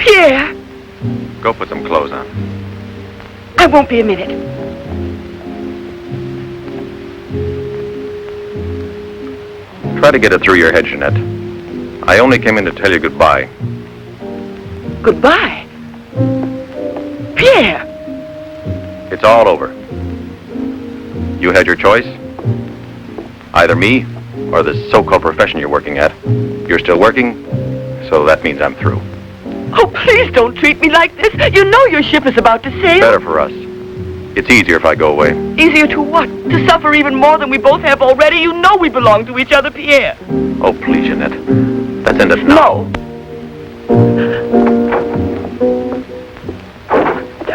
Pierre! Go put some clothes on. I won't be a minute. Try to get it through your head, Jeanette. I only came in to tell you goodbye. Goodbye? Pierre! It's all over. You had your choice. Either me or this so-called profession you're working at. You're still working, so that means I'm through. Oh, please don't treat me like this. You know your ship is about to sail. Better for us. It's easier if I go away. Easier to what? To suffer even more than we both have already? You know we belong to each other, Pierre. Oh, please, Jeanette. Let's end it now. No.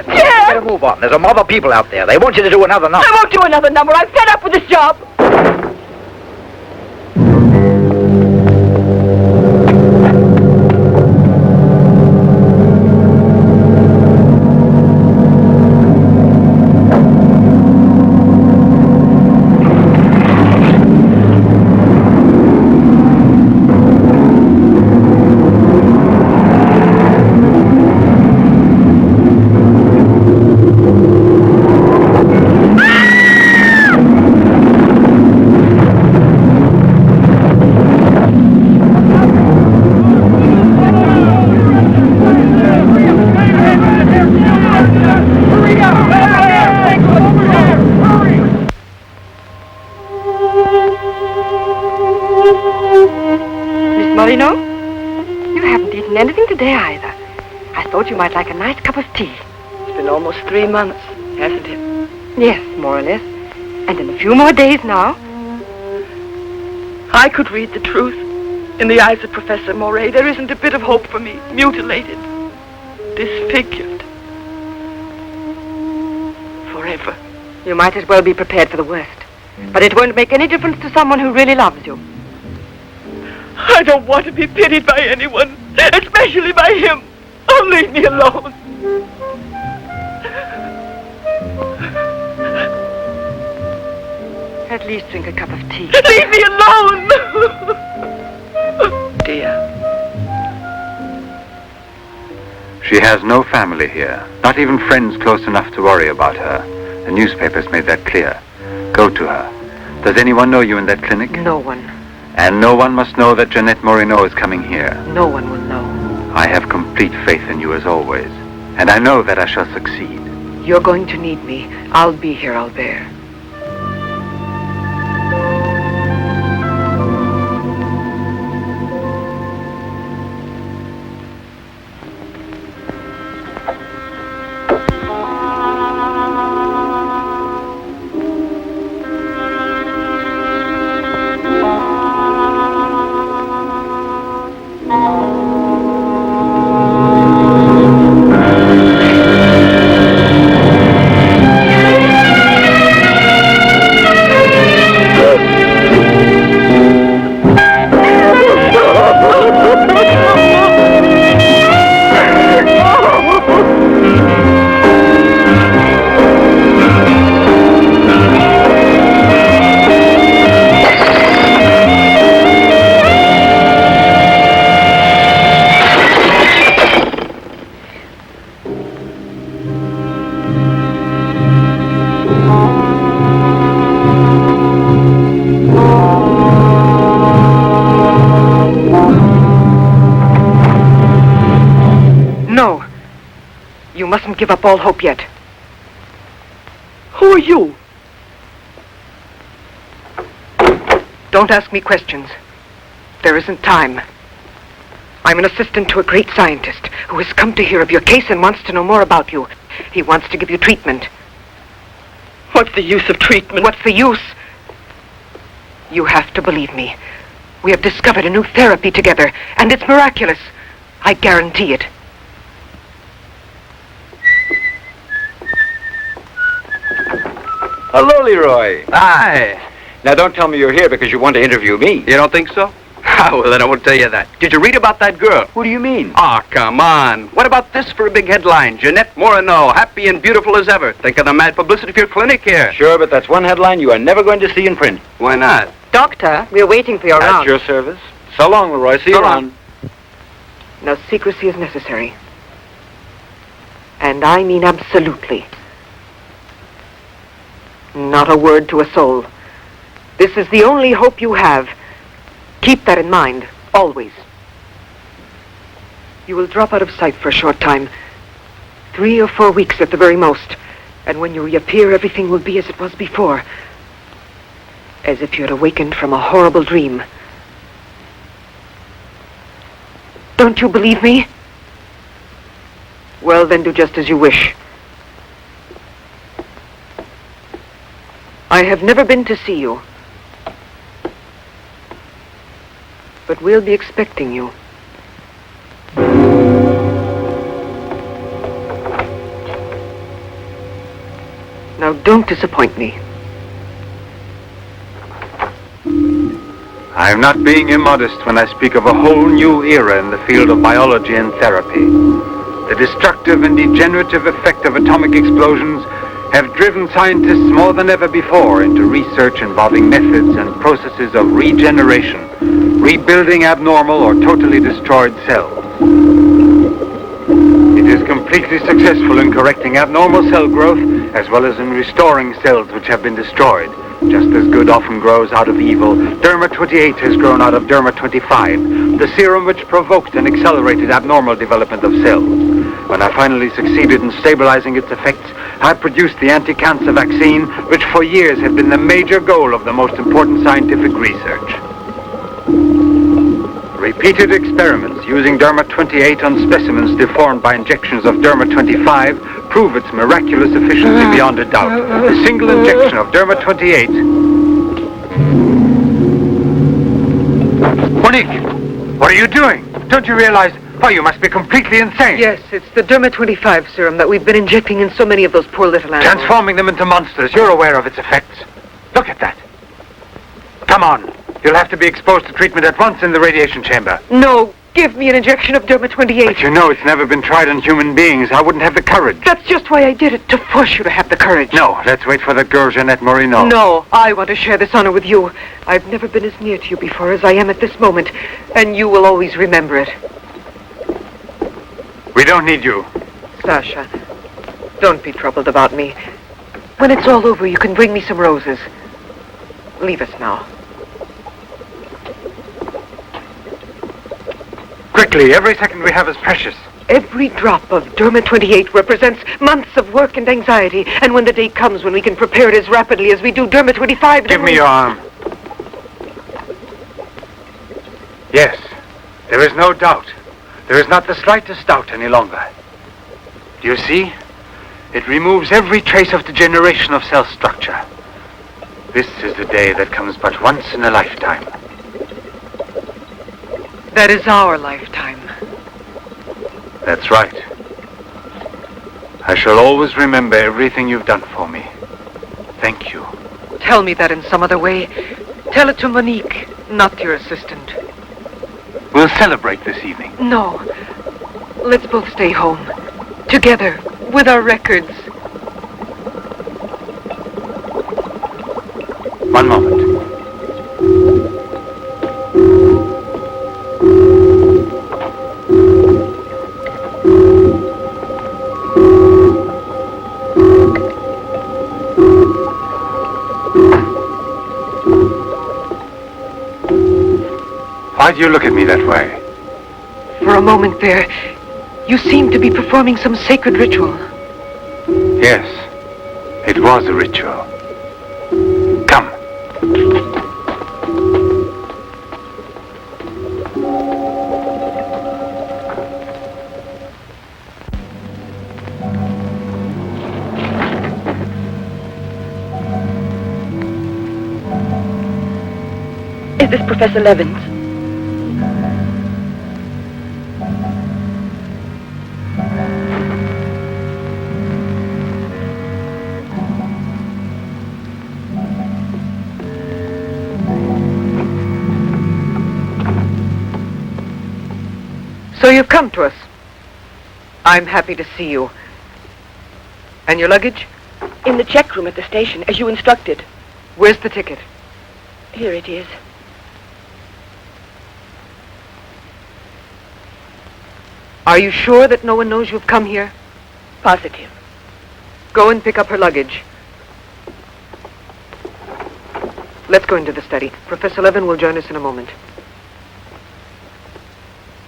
Pierre! Better move on. There's a mob of people out there. They want you to do another number. I won't do another number. I'm fed up with this job. Anything today either. I thought you might like a nice cup of tea. It's been almost 3 months, hasn't it? Yes, more or less. And in a few more days now. I could read the truth in the eyes of Professor Moray. There isn't a bit of hope for me. Mutilated. Disfigured. Forever. You might as well be prepared for the worst. But it won't make any difference to someone who really loves you. I don't want to be pitied by anyone, especially by him. Oh, leave me alone. At least drink a cup of tea. Leave me alone! Dear. She has no family here, not even friends close enough to worry about her. The newspapers made that clear. Go to her. Does anyone know you in that clinic? No one. And no one must know that Jeanette Moreno is coming here. No one will know. I have complete faith in you as always. And I know that I shall succeed. You're going to need me. I'll be here, Albert. Mustn't give up all hope yet. Who are you? Don't ask me questions. There isn't time. I'm an assistant to a great scientist who has come to hear of your case and wants to know more about you. He wants to give you treatment. What's the use of treatment? What's the use? You have to believe me. We have discovered a new therapy together, and it's miraculous. I guarantee it. Hello, Leroy. Hi. Now, don't tell me you're here because you want to interview me. You don't think so? Well, then I won't tell you that. Did you read about that girl? Who do you mean? Ah, come on. What about this for a big headline? Jeanette Moreno, happy and beautiful as ever. Think of the mad publicity for your clinic here. Sure, but that's one headline you are never going to see in print. Why not? Doctor, we're waiting for your At round. your service. So long, Leroy. See you So long. around. No secrecy is necessary. And I mean absolutely. Not a word to a soul. This is the only hope you have. Keep that in mind, always. You will drop out of sight for a short time. 3 or 4 weeks at the very most. And when you reappear, everything will be as it was before. As if you had awakened from a horrible dream. Don't you believe me? Well, then do just as you wish. I have never been to see you. But we'll be expecting you. Now, don't disappoint me. I'm not being immodest when I speak of a whole new era in the field of biology and therapy. The destructive and degenerative effect of atomic explosions have driven scientists more than ever before into research involving methods and processes of regeneration, rebuilding abnormal or totally destroyed cells. It is completely successful in correcting abnormal cell growth as well as in restoring cells which have been destroyed. Just as good often grows out of evil, Derma 28 has grown out of Derma 25, the serum which provoked and accelerated abnormal development of cells. When I finally succeeded in stabilizing its effects, I produced the anti-cancer vaccine, which for years had been the major goal of the most important scientific research. Repeated experiments using Derma 28 on specimens deformed by injections of Derma 25 prove its miraculous efficiency beyond a doubt. A single injection of Derma 28... Monique, what are you doing? Don't you realize... Oh, you must be completely insane. Yes, it's the Derma 25 serum that we've been injecting in so many of those poor little animals. Transforming them into monsters. You're aware of its effects. Look at that. Come on. You'll have to be exposed to treatment at once in the radiation chamber. No, give me an injection of Derma 28. But you know it's never been tried on human beings. I wouldn't have the courage. That's just why I did it, to force you to have the courage. No, let's wait for that girl, Jeanette Morino. No, I want to share this honor with you. I've never been as near to you before as I am at this moment, and you will always remember it. We don't need you. Sasha, don't be troubled about me. When it's all over, you can bring me some roses. Leave us now. Quickly, every second we have is precious. Every drop of Derma 28 represents months of work and anxiety, and when the day comes when we can prepare it as rapidly as we do Derma 25... Give me your arm. Yes, there is no doubt. There is not the slightest doubt any longer. Do you see? It removes every trace of degeneration of cell structure. This is the day that comes but once in a lifetime. That is our lifetime. That's right. I shall always remember everything you've done for me. Thank you. Tell me that in some other way. Tell it to Monique, not your assistant. We'll celebrate this evening. No. Let's both stay home. Together, with our records. One moment. Why do you look at me that way? For a moment there, you seemed to be performing some sacred ritual. Yes, it was a ritual. Come. Is this Professor Levins? So you've come to us. I'm happy to see you. And your luggage? In the check room at the station, as you instructed. Where's the ticket? Here it is. Are you sure that no one knows you've come here? Positive. Go and pick up her luggage. Let's go into the study. Professor Levin will join us in a moment.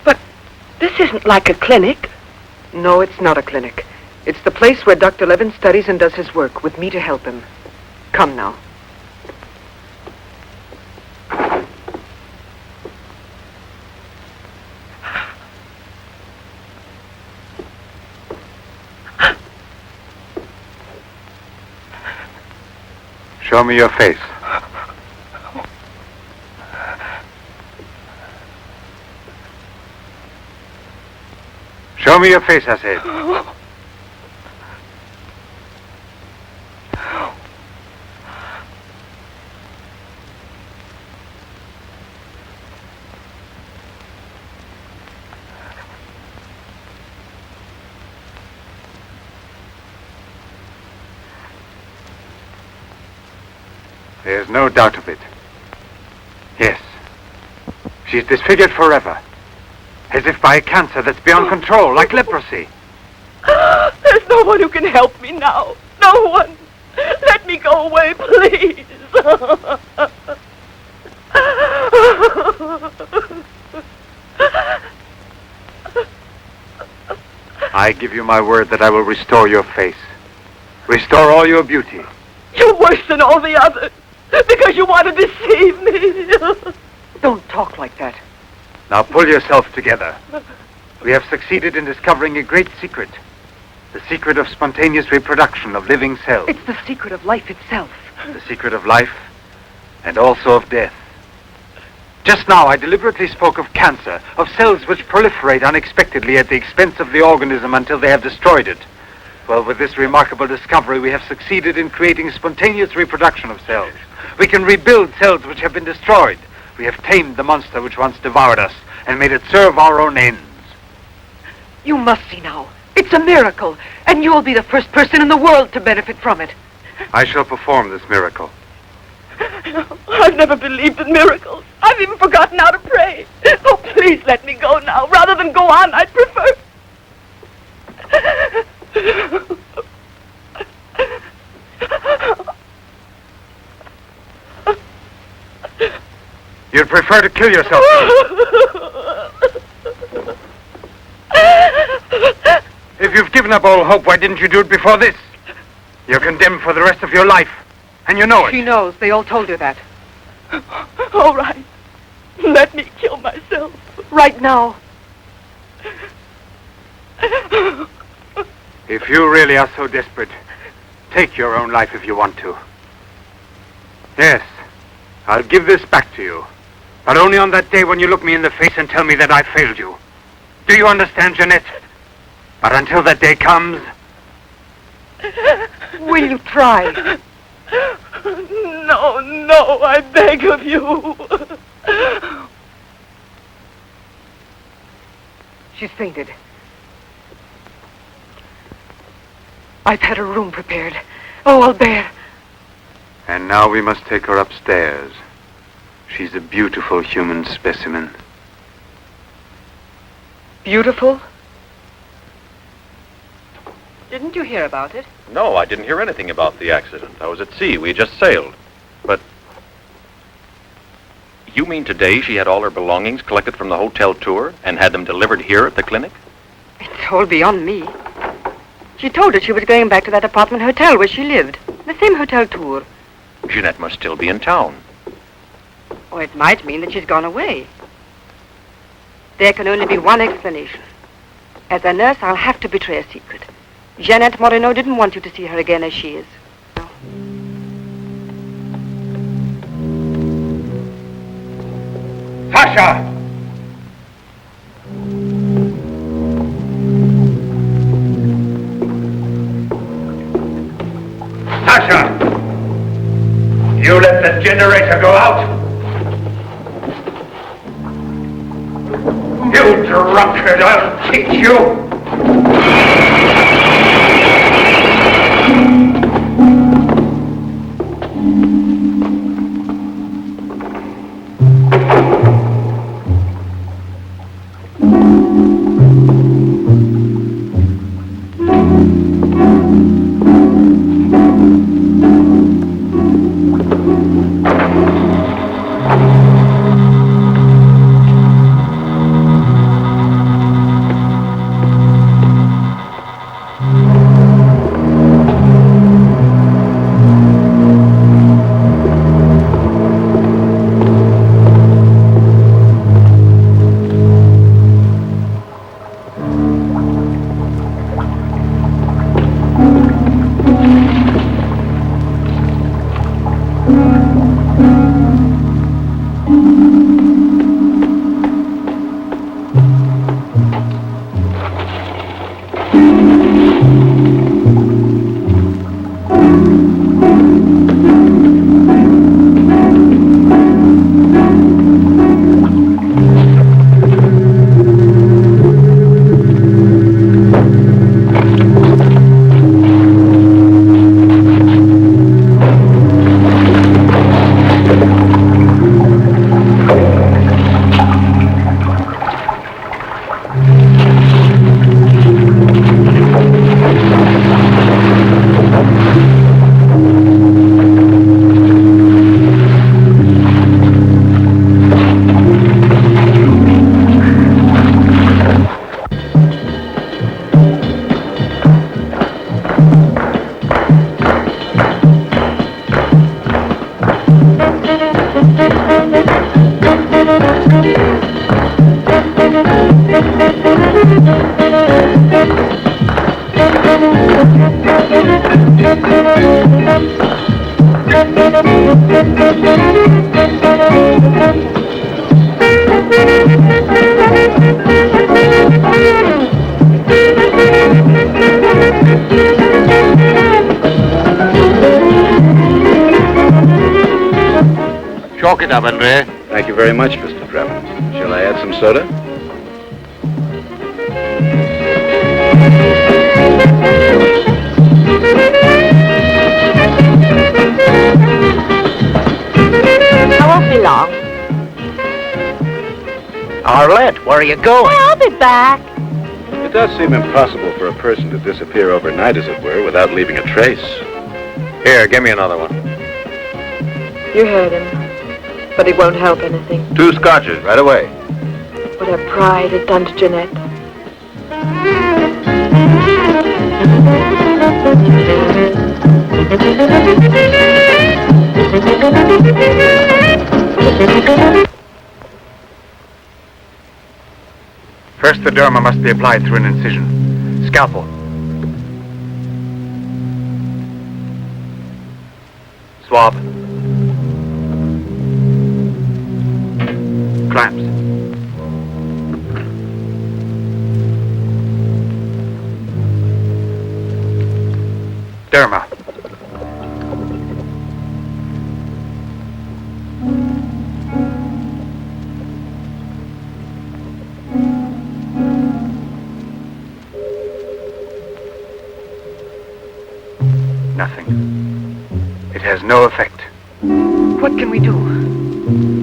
But this isn't like a clinic. No, it's not a clinic. It's the place where Dr. Levin studies and does his work, with me to help him. Come now. Show me your face. Show me your face, I said. There's no doubt of it. Yes. She's disfigured forever. As if by a cancer that's beyond control, like leprosy. There's no one who can help me now. No one. Let me go away, please. I give you my word that I will restore your face. Restore all your beauty. You're worse than all the others. Because you want to deceive me. Don't talk like that. Now pull yourself together. We have succeeded in discovering a great secret. The secret of spontaneous reproduction of living cells. It's the secret of life itself. The secret of life and also of death. Just now I deliberately spoke of cancer, of cells which proliferate unexpectedly at the expense of the organism until they have destroyed it. Well, with this remarkable discovery, we have succeeded in creating spontaneous reproduction of cells. We can rebuild cells which have been destroyed. We have tamed the monster which once devoured us and made it serve our own ends. You must see now. It's a miracle, and you'll be the first person in the world to benefit from it. I shall perform this miracle. I've never believed in miracles. I've even forgotten how to pray. Oh, please let me go now. Rather than go on, I'd prefer... You'd prefer to kill yourself. If you've given up all hope, why didn't you do it before this? You're condemned for the rest of your life, and you know it. She knows. They all told her that. All right. Let me kill myself. Right now. If you really are so desperate, take your own life if you want to. Yes, I'll give this back to you. But only on that day when you look me in the face and tell me that I failed you. Do you understand, Jeanette? But until that day comes... Will you try? No, I beg of you. She's fainted. I've had her room prepared. Oh, I'll bear. And now we must take her upstairs. She's a beautiful human specimen. Beautiful? Didn't you hear about it? No, I didn't hear anything about the accident. I was at sea. We had just sailed. But you mean today she had all her belongings collected from the hotel tour and had them delivered here at the clinic? It's all beyond me. She told us she was going back to that apartment hotel where she lived. The same hotel tour. Jeanette must still be in town. Or it might mean that she's gone away. There can only be one explanation. As a nurse, I'll have to betray a secret. Jeanette Moreno didn't want you to see her again as she is. No. Sasha! Sasha! You let the generator go out? You drunkard, I'll teach you! Chalk it up, Andre. Thank you very much, Mr. Drebin. Shall I add some soda? I won't be long. Arlette, where are you going? I'll be back. It does seem impossible for a person to disappear overnight, as it were, without leaving a trace. Here, give me another one. You heard him, but it won't help anything. 2 scotches, right away. What her pride had done to Jeanette. First, the derma must be applied through an incision. Scalpel. Swab. Clamps. Derma. Nothing. It has no effect. What can we do?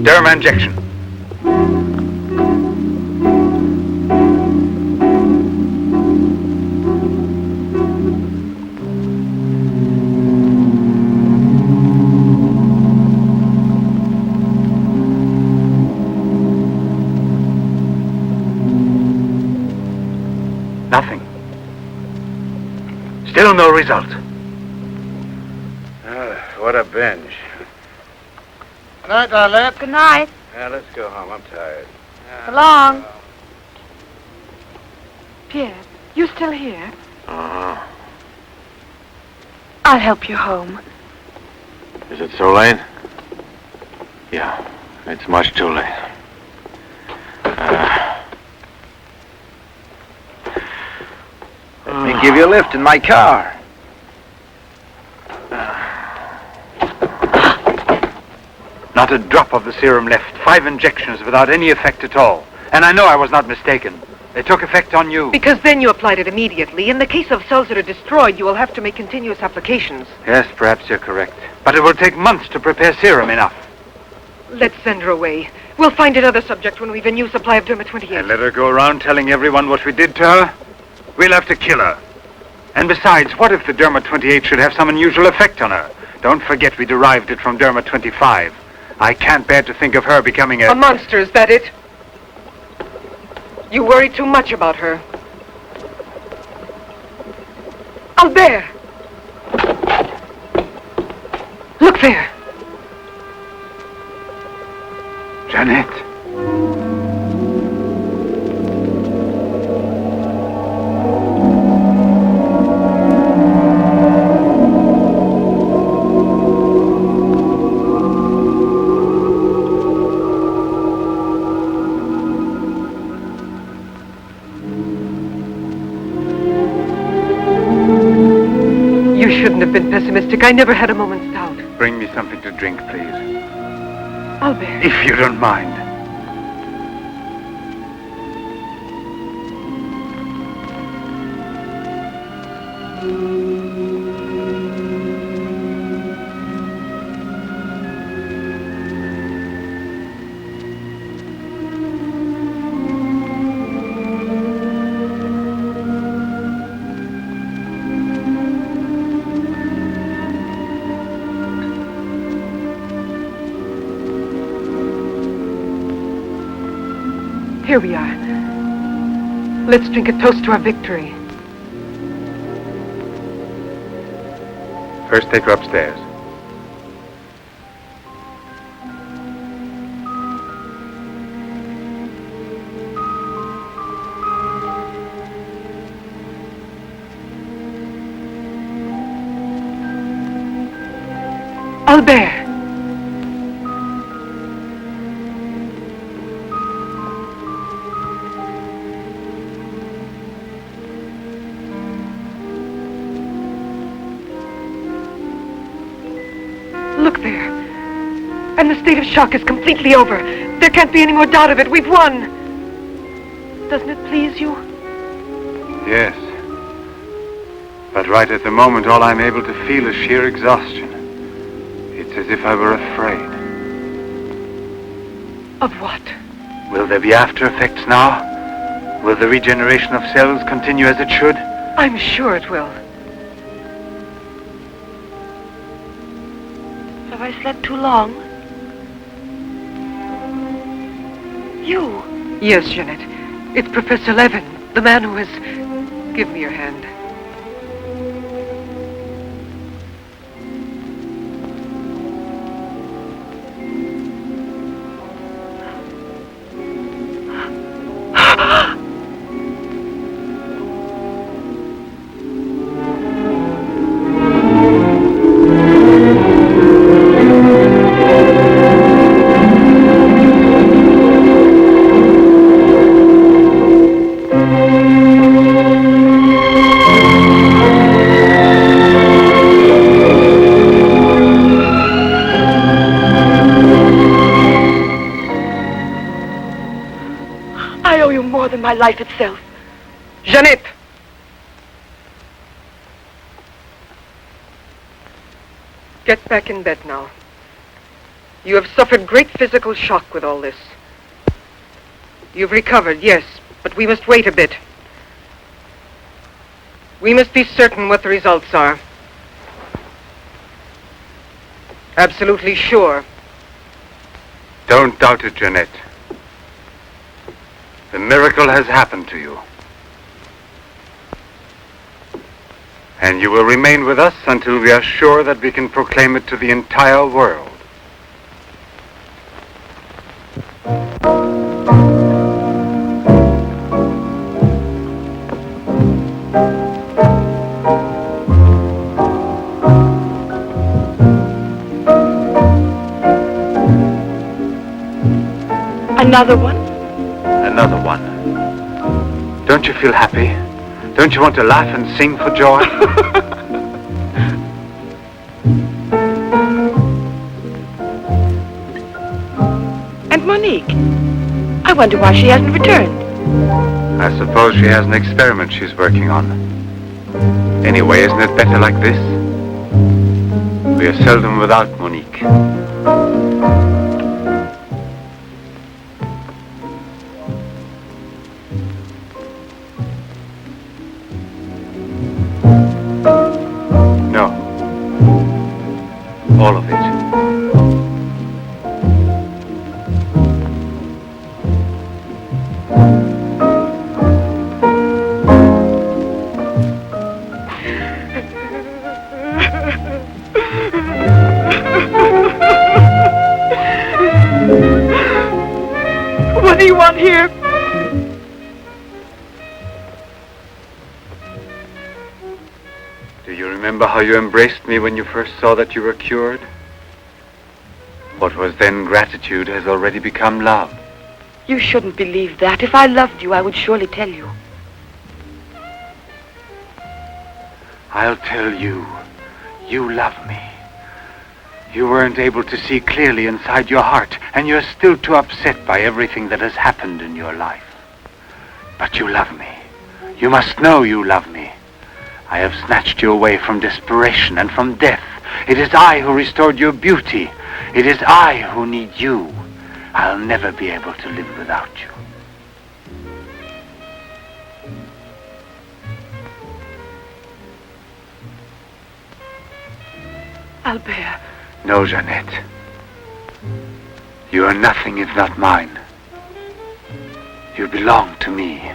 Derma injection. Nothing. Still no result. What a binge. Good night, Arlette. Good night. Yeah, let's go home. I'm tired. So long. Pierre, you still here? Uh-huh. I'll help you home. Is it so late? Yeah, it's much too late. Let me give you a lift in my car. Not a drop of the serum left. 5 injections without any effect at all. And I know I was not mistaken. They took effect on you. Because then you applied it immediately. In the case of cells that are destroyed, you will have to make continuous applications. Yes, perhaps you're correct. But it will take months to prepare serum enough. Let's send her away. We'll find another subject when we've a new supply of Derma 28. And let her go around telling everyone what we did to her? We'll have to kill her. And besides, what if the Derma 28 should have some unusual effect on her? Don't forget we derived it from Derma 25. I can't bear to think of her becoming A monster, is that it? You worry too much about her. Albert! Look there! Jeanette. You shouldn't have been pessimistic. I never had a moment's doubt. Bring me something to drink, please. Albert. If you don't mind. Here we are. Let's drink a toast to our victory. First, take her upstairs. Albert! Look there. And the state of shock is completely over. There can't be any more doubt of it. We've won. Doesn't it please you? Yes. But right at the moment, all I'm able to feel is sheer exhaustion. It's as if I were afraid. Of what? Will there be after effects now? Will the regeneration of cells continue as it should? I'm sure it will. Have I slept too long? You. Yes, Jeanette. It's Professor Levin, the man who has... Give me your hand. I owe you more than my life itself. Jeanette! Get back in bed now. You have suffered great physical shock with all this. You've recovered, yes, but we must wait a bit. We must be certain what the results are. Absolutely sure. Don't doubt it, Jeanette. The miracle has happened to you. And you will remain with us until we are sure that we can proclaim it to the entire world. Another one? Another one. Don't you feel happy? Don't you want to laugh and sing for joy? And Monique? I wonder why she hasn't returned. I suppose she has an experiment she's working on. Anyway, isn't it better like this? We are seldom without Monique. No. All of it. What do you want here? Do you remember how you embraced me when you first saw that you were cured? What was then gratitude has already become love. You shouldn't believe that. If I loved you, I would surely tell you. I'll tell you. You love me. You weren't able to see clearly inside your heart, and you're still too upset by everything that has happened in your life. But you love me. You must know you love me. I have snatched you away from desperation and from death. It is I who restored your beauty. It is I who need you. I'll never be able to live without you. Albert. No, Jeanette. You are nothing if not mine. You belong to me.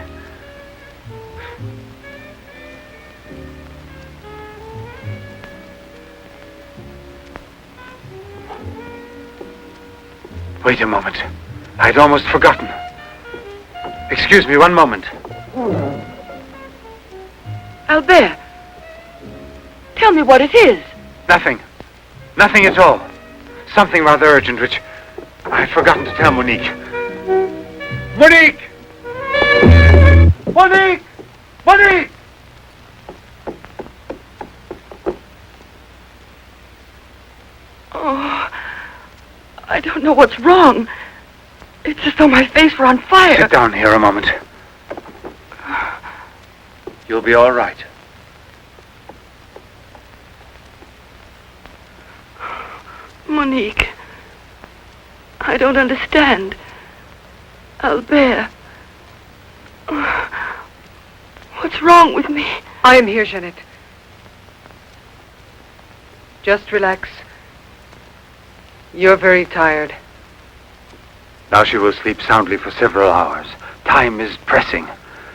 Wait a moment. I'd almost forgotten. Excuse me, one moment. Albert. Tell me what it is. Nothing. Nothing at all. Something rather urgent, which I'd forgotten to tell Monique. Monique! Monique! Monique! Oh, I don't know what's wrong. It's as though my face were on fire. Sit down here a moment. You'll be all right. Monique, I don't understand. Albert, what's wrong with me? I am here, Jeanette. Just relax. You're very tired. Now she will sleep soundly for several hours. Time is pressing.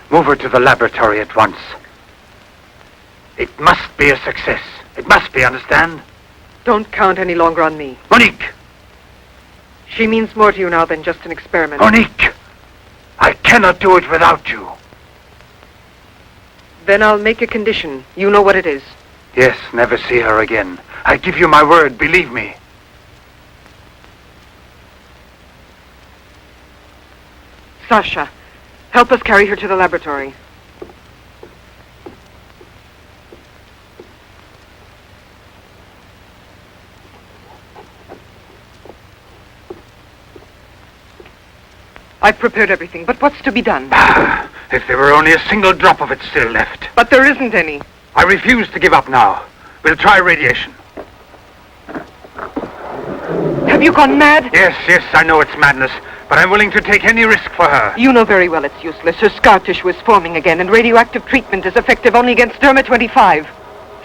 Move her to the laboratory at once. It must be a success. It must be, understand? Don't count any longer on me. Monique! She means more to you now than just an experiment. Monique! I cannot do it without you. Then I'll make a condition. You know what it is. Yes, never see her again. I give you my word, believe me. Sasha, help us carry her to the laboratory. I've prepared everything, but what's to be done? If there were only a single drop of it still left. But there isn't any. I refuse to give up now. We'll try radiation. Have you gone mad? Yes, I know it's madness, but I'm willing to take any risk for her. You know very well it's useless. Her scar tissue is forming again, and radioactive treatment is effective only against derma-25.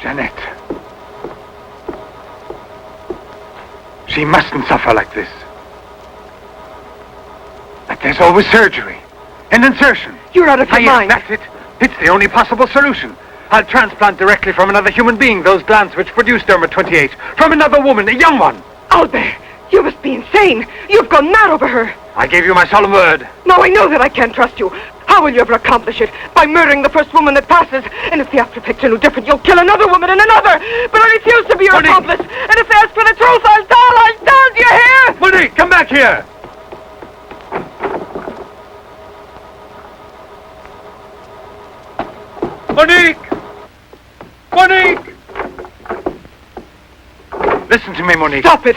Jeanette. She mustn't suffer like this. But there's always surgery. An insertion. You're out of your Yes, mind. that's it. It's the only possible solution. I'll transplant directly from another human being those glands which produce derma-28. From another woman, a young one. Albert, you must be insane. You've gone mad over her. I gave you my solemn word. Now I know that I can't trust you. How will you ever accomplish it? By murdering the first woman that passes. And if the after effects are no different, you'll kill another woman and another. But I refuse to be your Monique! accomplice. And if they ask for the truth, I'll tell. Do you hear? Monique, come back here. Monique! Monique! Listen to me, Monique. Stop it.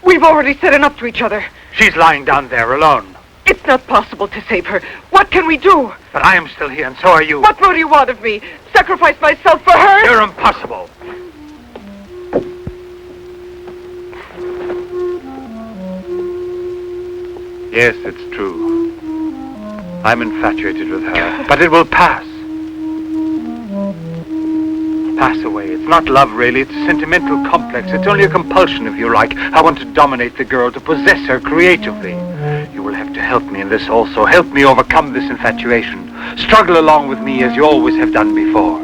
We've already said enough to each other. She's lying down there alone. It's not possible to save her. What can we do? But I am still here, and so are you. What more do you want of me? Sacrifice myself for her? You're impossible. Yes, it's true. I'm infatuated with her, but it will pass. Pass away. It's not love, really. It's a sentimental complex. It's only a compulsion, if you like. I want to dominate the girl, to possess her creatively. You will have to help me in this also. Help me overcome this infatuation. Struggle along with me as you always have done before.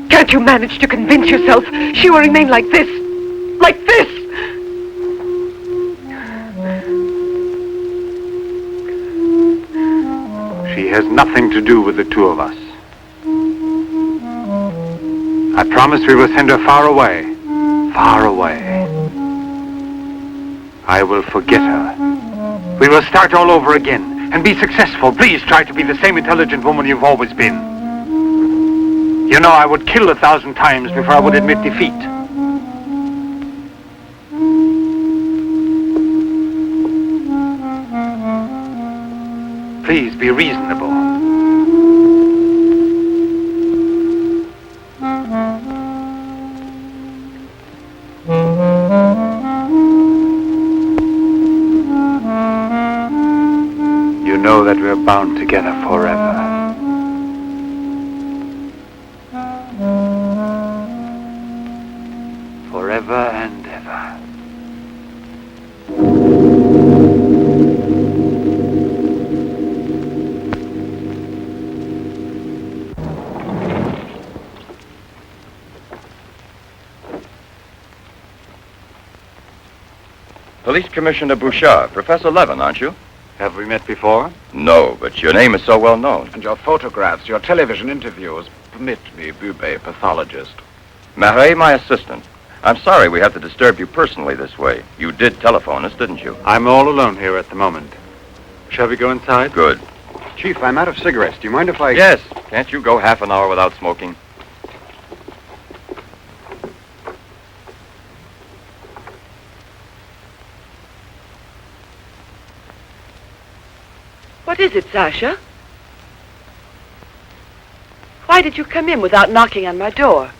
Can't you manage to convince yourself she will remain like this? Like this? She has nothing to do with the two of us. I promise we will send her far away. Far away. I will forget her. We will start all over again and be successful. Please try to be the same intelligent woman you've always been. You know, I would kill 1,000 times before I would admit defeat. Please be reasonable. You know that we're bound together forever. Forever and ever. Police Commissioner Bouchard, Professor Levin, aren't you? Have we met before? No, but your name is so well known. And your photographs, your television interviews. Permit me, Bube, pathologist. Marais, my assistant. I'm sorry we have to disturb you personally this way. You did telephone us, didn't you? I'm all alone here at the moment. Shall we go inside? Good. Chief, I'm out of cigarettes. Do you mind if I... Yes. Can't you go half an hour without smoking? What is it, Sasha? Why did you come in without knocking on my door?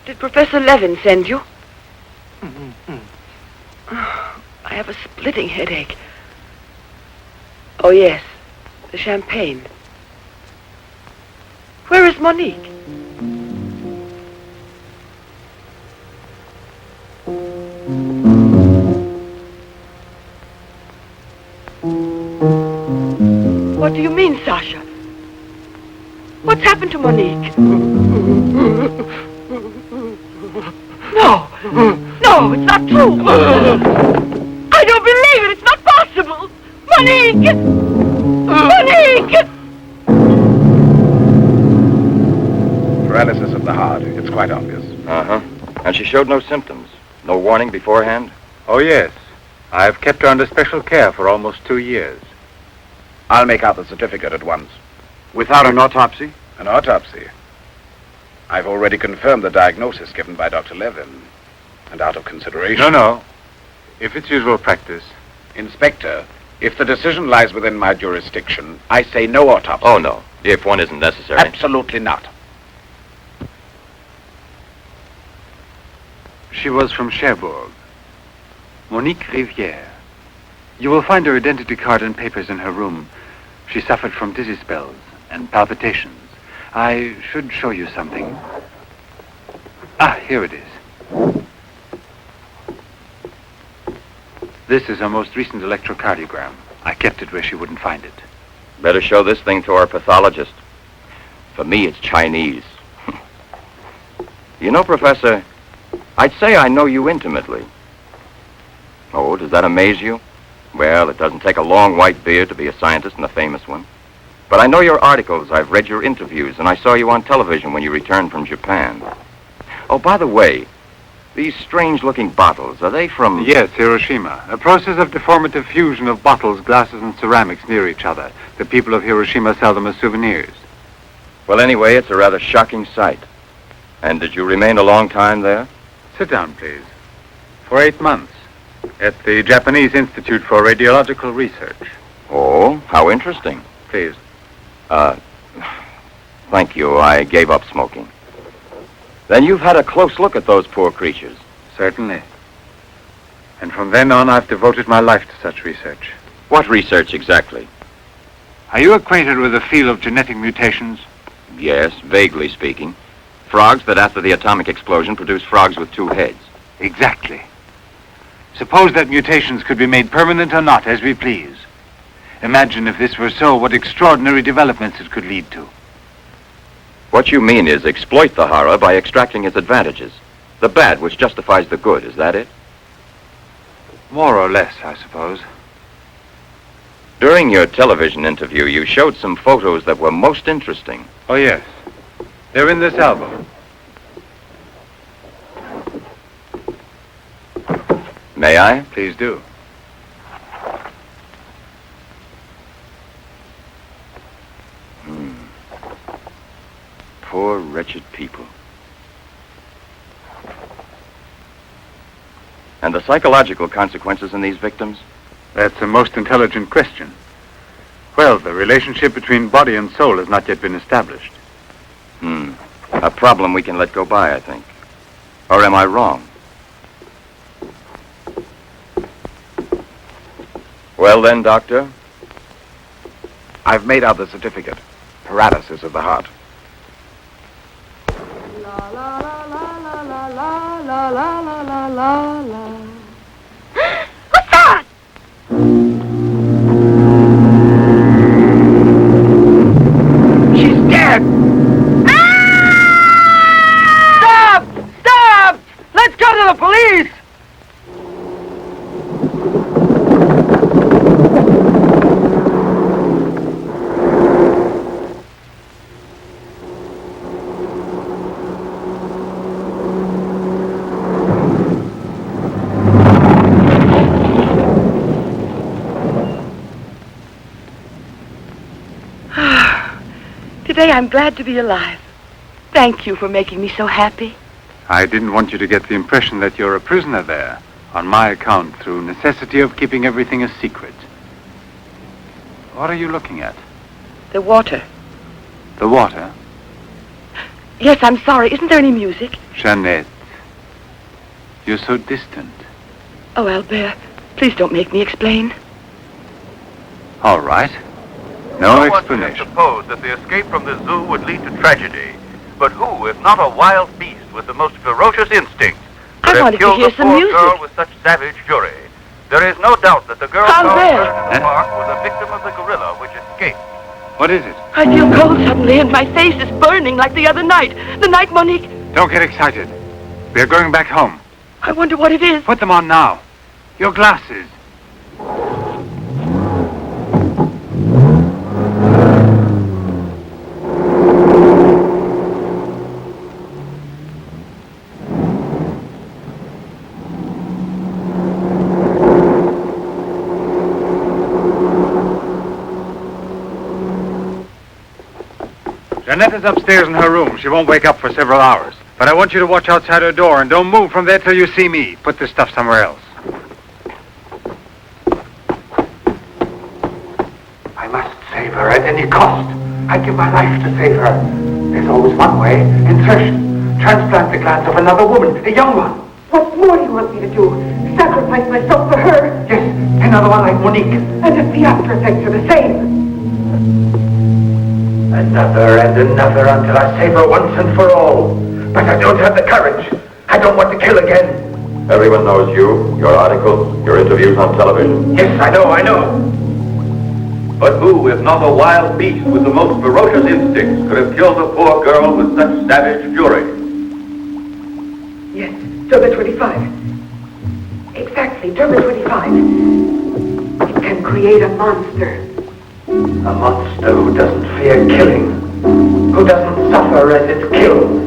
Did Professor Levin send you? I have a splitting headache. Oh, yes. The champagne. Where is Monique? What do you mean, Sasha? What's happened to Monique? No! No, it's not true! I don't believe it! It's not possible! Monique! Monique! Paralysis of the heart. It's quite obvious. Uh-huh. And she showed no symptoms? No warning beforehand? Oh, yes. I've kept her under special care for almost 2 years. I'll make out the certificate at once. Without an autopsy? An autopsy? I've already confirmed the diagnosis given by Dr. Levin. And out of consideration... No. If it's usual practice. Inspector, if the decision lies within my jurisdiction, I say no autopsy. Oh, no. If one isn't necessary. Absolutely not. She was from Cherbourg. Monique Rivière. You will find her identity card and papers in her room. She suffered from dizzy spells and palpitations. I should show you something. Ah, here it is. This is her most recent electrocardiogram. I kept it where she wouldn't find it. Better show this thing to our pathologist. For me, it's Chinese. You know, Professor, I'd say I know you intimately. Oh, does that amaze you? Well, it doesn't take a long white beard to be a scientist and a famous one. But I know your articles, I've read your interviews, and I saw you on television when you returned from Japan. Oh, by the way, these strange-looking bottles, are they from... Yes, Hiroshima. A process of deformative fusion of bottles, glasses, and ceramics near each other. The people of Hiroshima sell them as souvenirs. Well, anyway, it's a rather shocking sight. And did you remain a long time there? Sit down, please. For 8 months. At the Japanese Institute for Radiological Research. Oh, how interesting. Please. Thank you. I gave up smoking. Then you've had a close look at those poor creatures. Certainly. And from then on, I've devoted my life to such research. What research exactly? Are you acquainted with the field of genetic mutations? Yes, vaguely speaking. Frogs that after the atomic explosion produce frogs with 2 heads. Exactly. Suppose that mutations could be made permanent or not, as we please. Imagine if this were so, what extraordinary developments it could lead to. What you mean is exploit the horror by extracting its advantages. The bad which justifies the good, is that it? More or less, I suppose. During your television interview, you showed some photos that were most interesting. Oh, yes. They're in this album. May I? Please do. Poor, wretched people. And the psychological consequences in these victims? That's a most intelligent question. Well, the relationship between body and soul has not yet been established. A problem we can let go by, I think. Or am I wrong? Well then, Doctor? I've made out the certificate. Paralysis of the heart. La la la la la la la la la la la la. What's that? She's dead! Stop! Stop! Let's go to the police! I'm glad to be alive. Thank you for making me so happy. I didn't want you to get the impression that you're a prisoner there, on my account, through necessity of keeping everything a secret. What are you looking at? The water. The water? Yes, I'm sorry. Isn't there any music? Jeanette, you're so distant. Oh, Albert, please don't make me explain. All right. No one explanation. could suppose that the escape from the zoo would lead to tragedy. But who, if not a wild beast with the most ferocious instincts, could I have wanted to killed hear the some poor music. girl with such savage fury? There is no doubt that the girl Albert! found in the park was a victim of the gorilla which escaped. What is it? I feel cold suddenly, and my face is burning like the other night. The night Monique... Don't get excited. We're going back home. I wonder what it is. Put them on now. Your glasses. Jeanette is upstairs in her room. She won't wake up for several hours. But I want you to watch outside her door and don't move from there till you see me. Put this stuff somewhere else. I must save her at any cost. I'd give my life to save her. There's always one way. Insertion. Transplant the glands of another woman, a young one. What more do you want me to do? Sacrifice myself for her? Yes, another one like Monique. And if the after effects are the same? Another and another until I save her once and for all. But I don't have the courage. I don't want to kill again. Everyone knows you, your articles, your interviews on television. Yes, I know. But who, if not a wild beast with the most ferocious instincts, could have killed the poor girl with such savage fury? Yes, Derma 25. Exactly, Derma 25. It can create a monster. A monster who doesn't fear killing. Who doesn't suffer as it kills.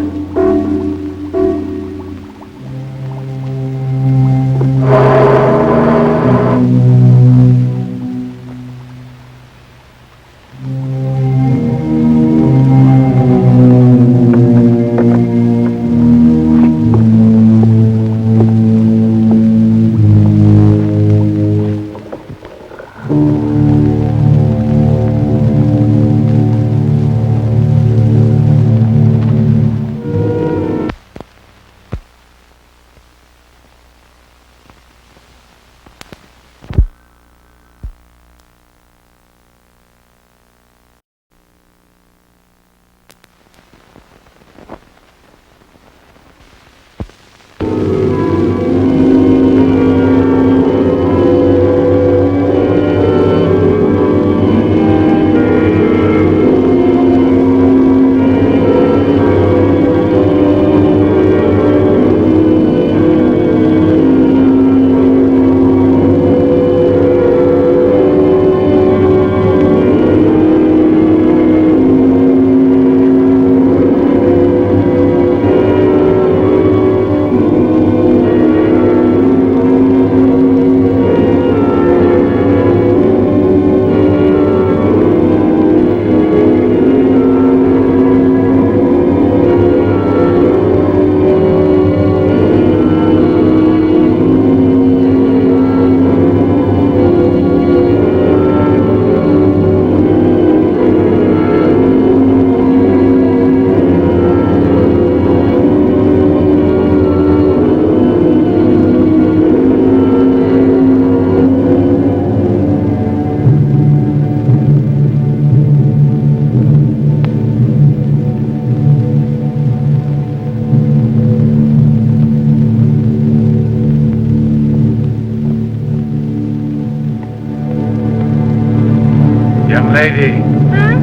Lady. Huh?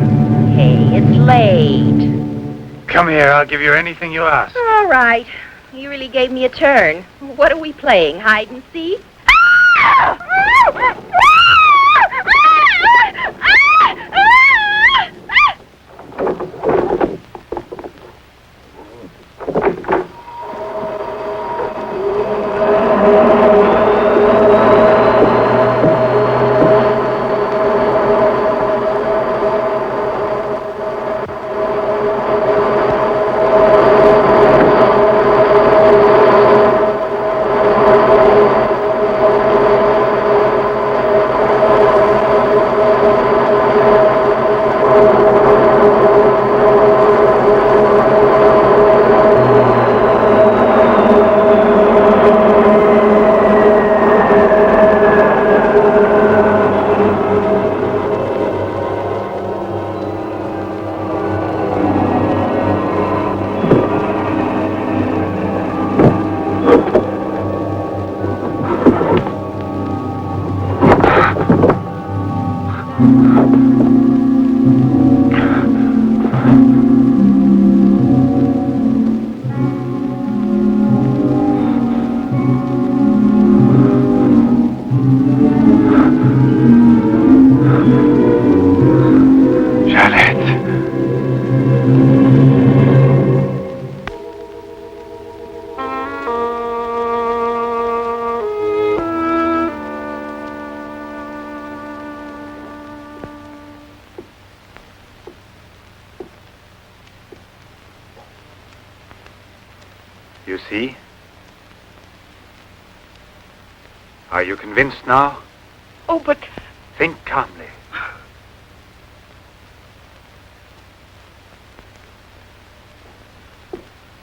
Hey, it's late. Come here, I'll give you anything you ask. All right. You really gave me a turn. What are we playing, hide and seek? You see? Are you convinced now? Oh, but... Think calmly.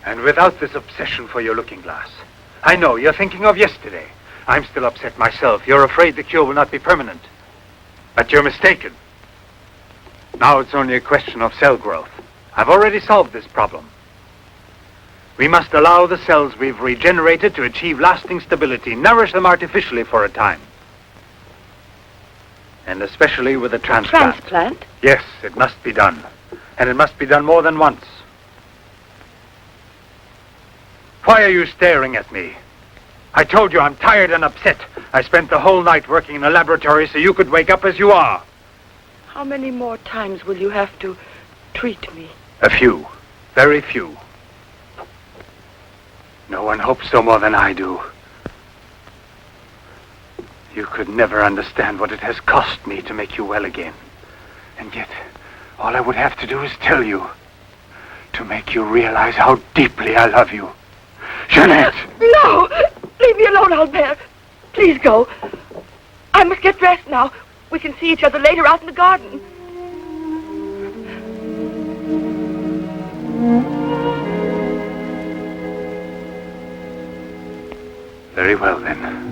And without this obsession for your looking glass. I know, you're thinking of yesterday. I'm still upset myself. You're afraid the cure will not be permanent. But you're mistaken. Now it's only a question of cell growth. I've already solved this problem. We must allow the cells we've regenerated to achieve lasting stability, nourish them artificially for a time. And especially with a transplant. Transplant? Yes, it must be done. And it must be done more than once. Why are you staring at me? I told you I'm tired and upset. I spent the whole night working in a laboratory so you could wake up as you are. How many more times will you have to treat me? A few. Very few. No one hopes so more than I do. You could never understand what it has cost me to make you well again. And yet, all I would have to do is tell you. To make you realize how deeply I love you. Jeanette! No! Leave me alone, Albert. Please go. I must get dressed now. We can see each other later out in the garden. Very well, then.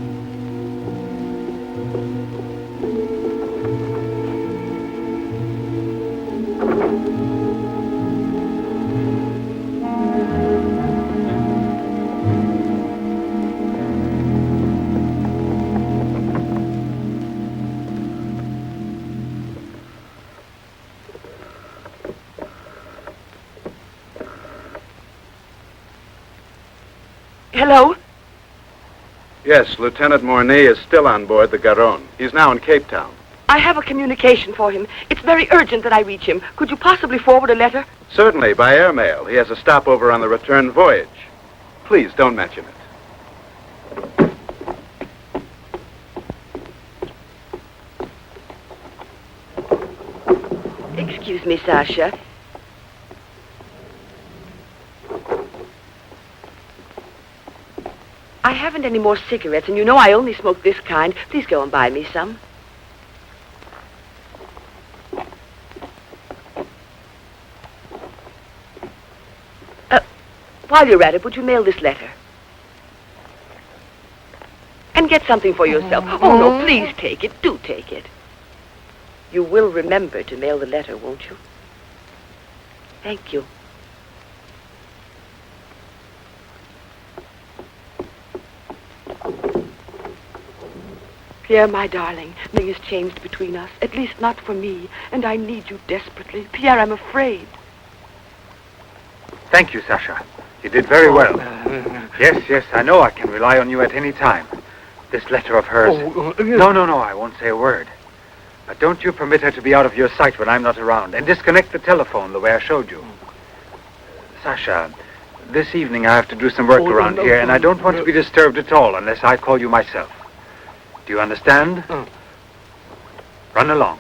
Hello? Yes, Lieutenant Mornay is still on board the Garonne. He's now in Cape Town. I have a communication for him. It's very urgent that I reach him. Could you possibly forward a letter? Certainly, by airmail. He has a stopover on the return voyage. Please, don't mention it. Excuse me, Sasha. I haven't any more cigarettes, and you know I only smoke this kind. Please go and buy me some. While you're at it, would you mail this letter? And get something for yourself. Oh, no, please take it. Do take it. You will remember to mail the letter, won't you? Thank you. Pierre, my darling, nothing has changed between us, at least not for me, and I need you desperately. Pierre, I'm afraid. Thank you, Sasha. You did very well. Yes, I know I can rely on you at any time. This letter of hers... No, I won't say a word. But don't you permit her to be out of your sight when I'm not around, and disconnect the telephone the way I showed you. Sasha, this evening I have to do some work around here, and I don't want to be disturbed at all unless I call you myself. Do you understand? Run along.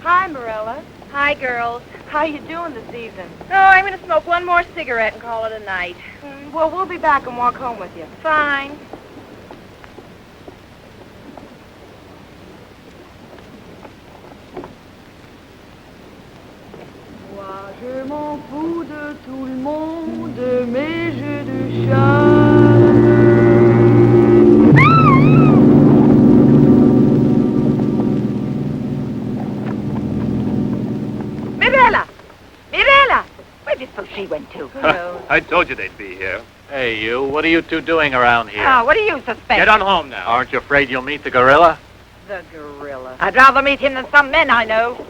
Hi, Marilla. Hi, girls. How you doing this evening? Oh, I'm going to smoke one more cigarette and call it a night. Well, we'll be back and walk home with you. Fine. Moi, je m'en fous de tout le monde, mais j'ai du charme. Mirella! Where do you suppose she went to? I told you they'd be here. Hey, you. What are you two doing around here? Oh, what do you suspect? Get on home now. Aren't you afraid you'll meet the gorilla? The gorilla. I'd rather meet him than some men I know.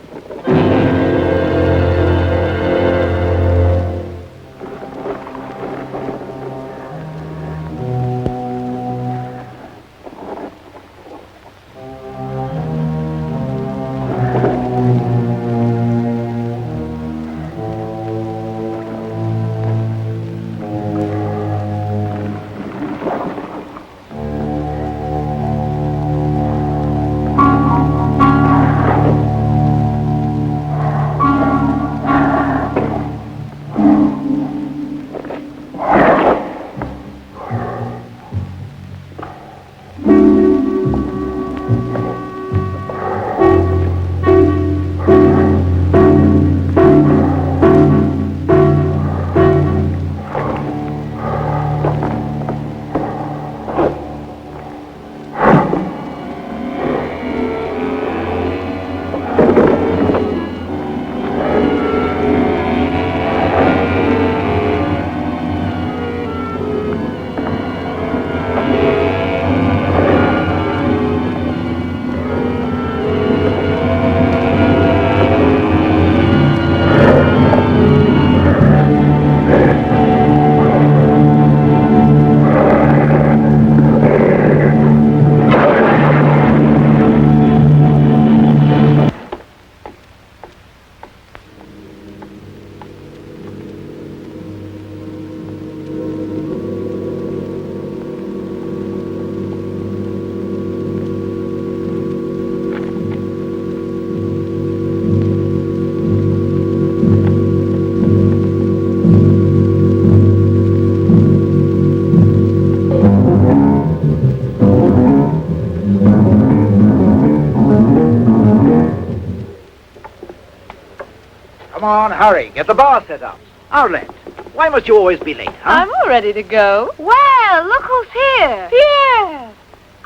Come on, hurry. Get the bar set up. Arlette, why must you always be late, huh? I'm all ready to go. Well, look who's here. Pierre!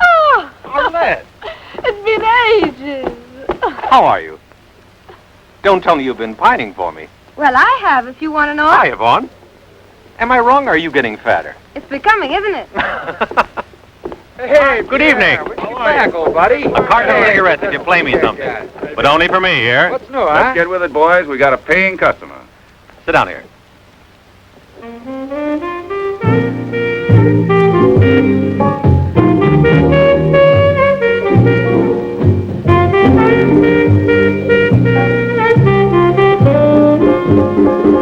Oh! Arlette! It's been ages. How are you? Don't tell me you've been pining for me. Well, I have, if you want to know. Hi, Yvonne. Am I wrong, or are you getting fatter? It's becoming, isn't it? Hey, Good evening. When you back, old buddy? A carton of cigarettes if you play me something. But only for me here. What's new, Let's get with it, boys. We got a paying customer. Sit down here.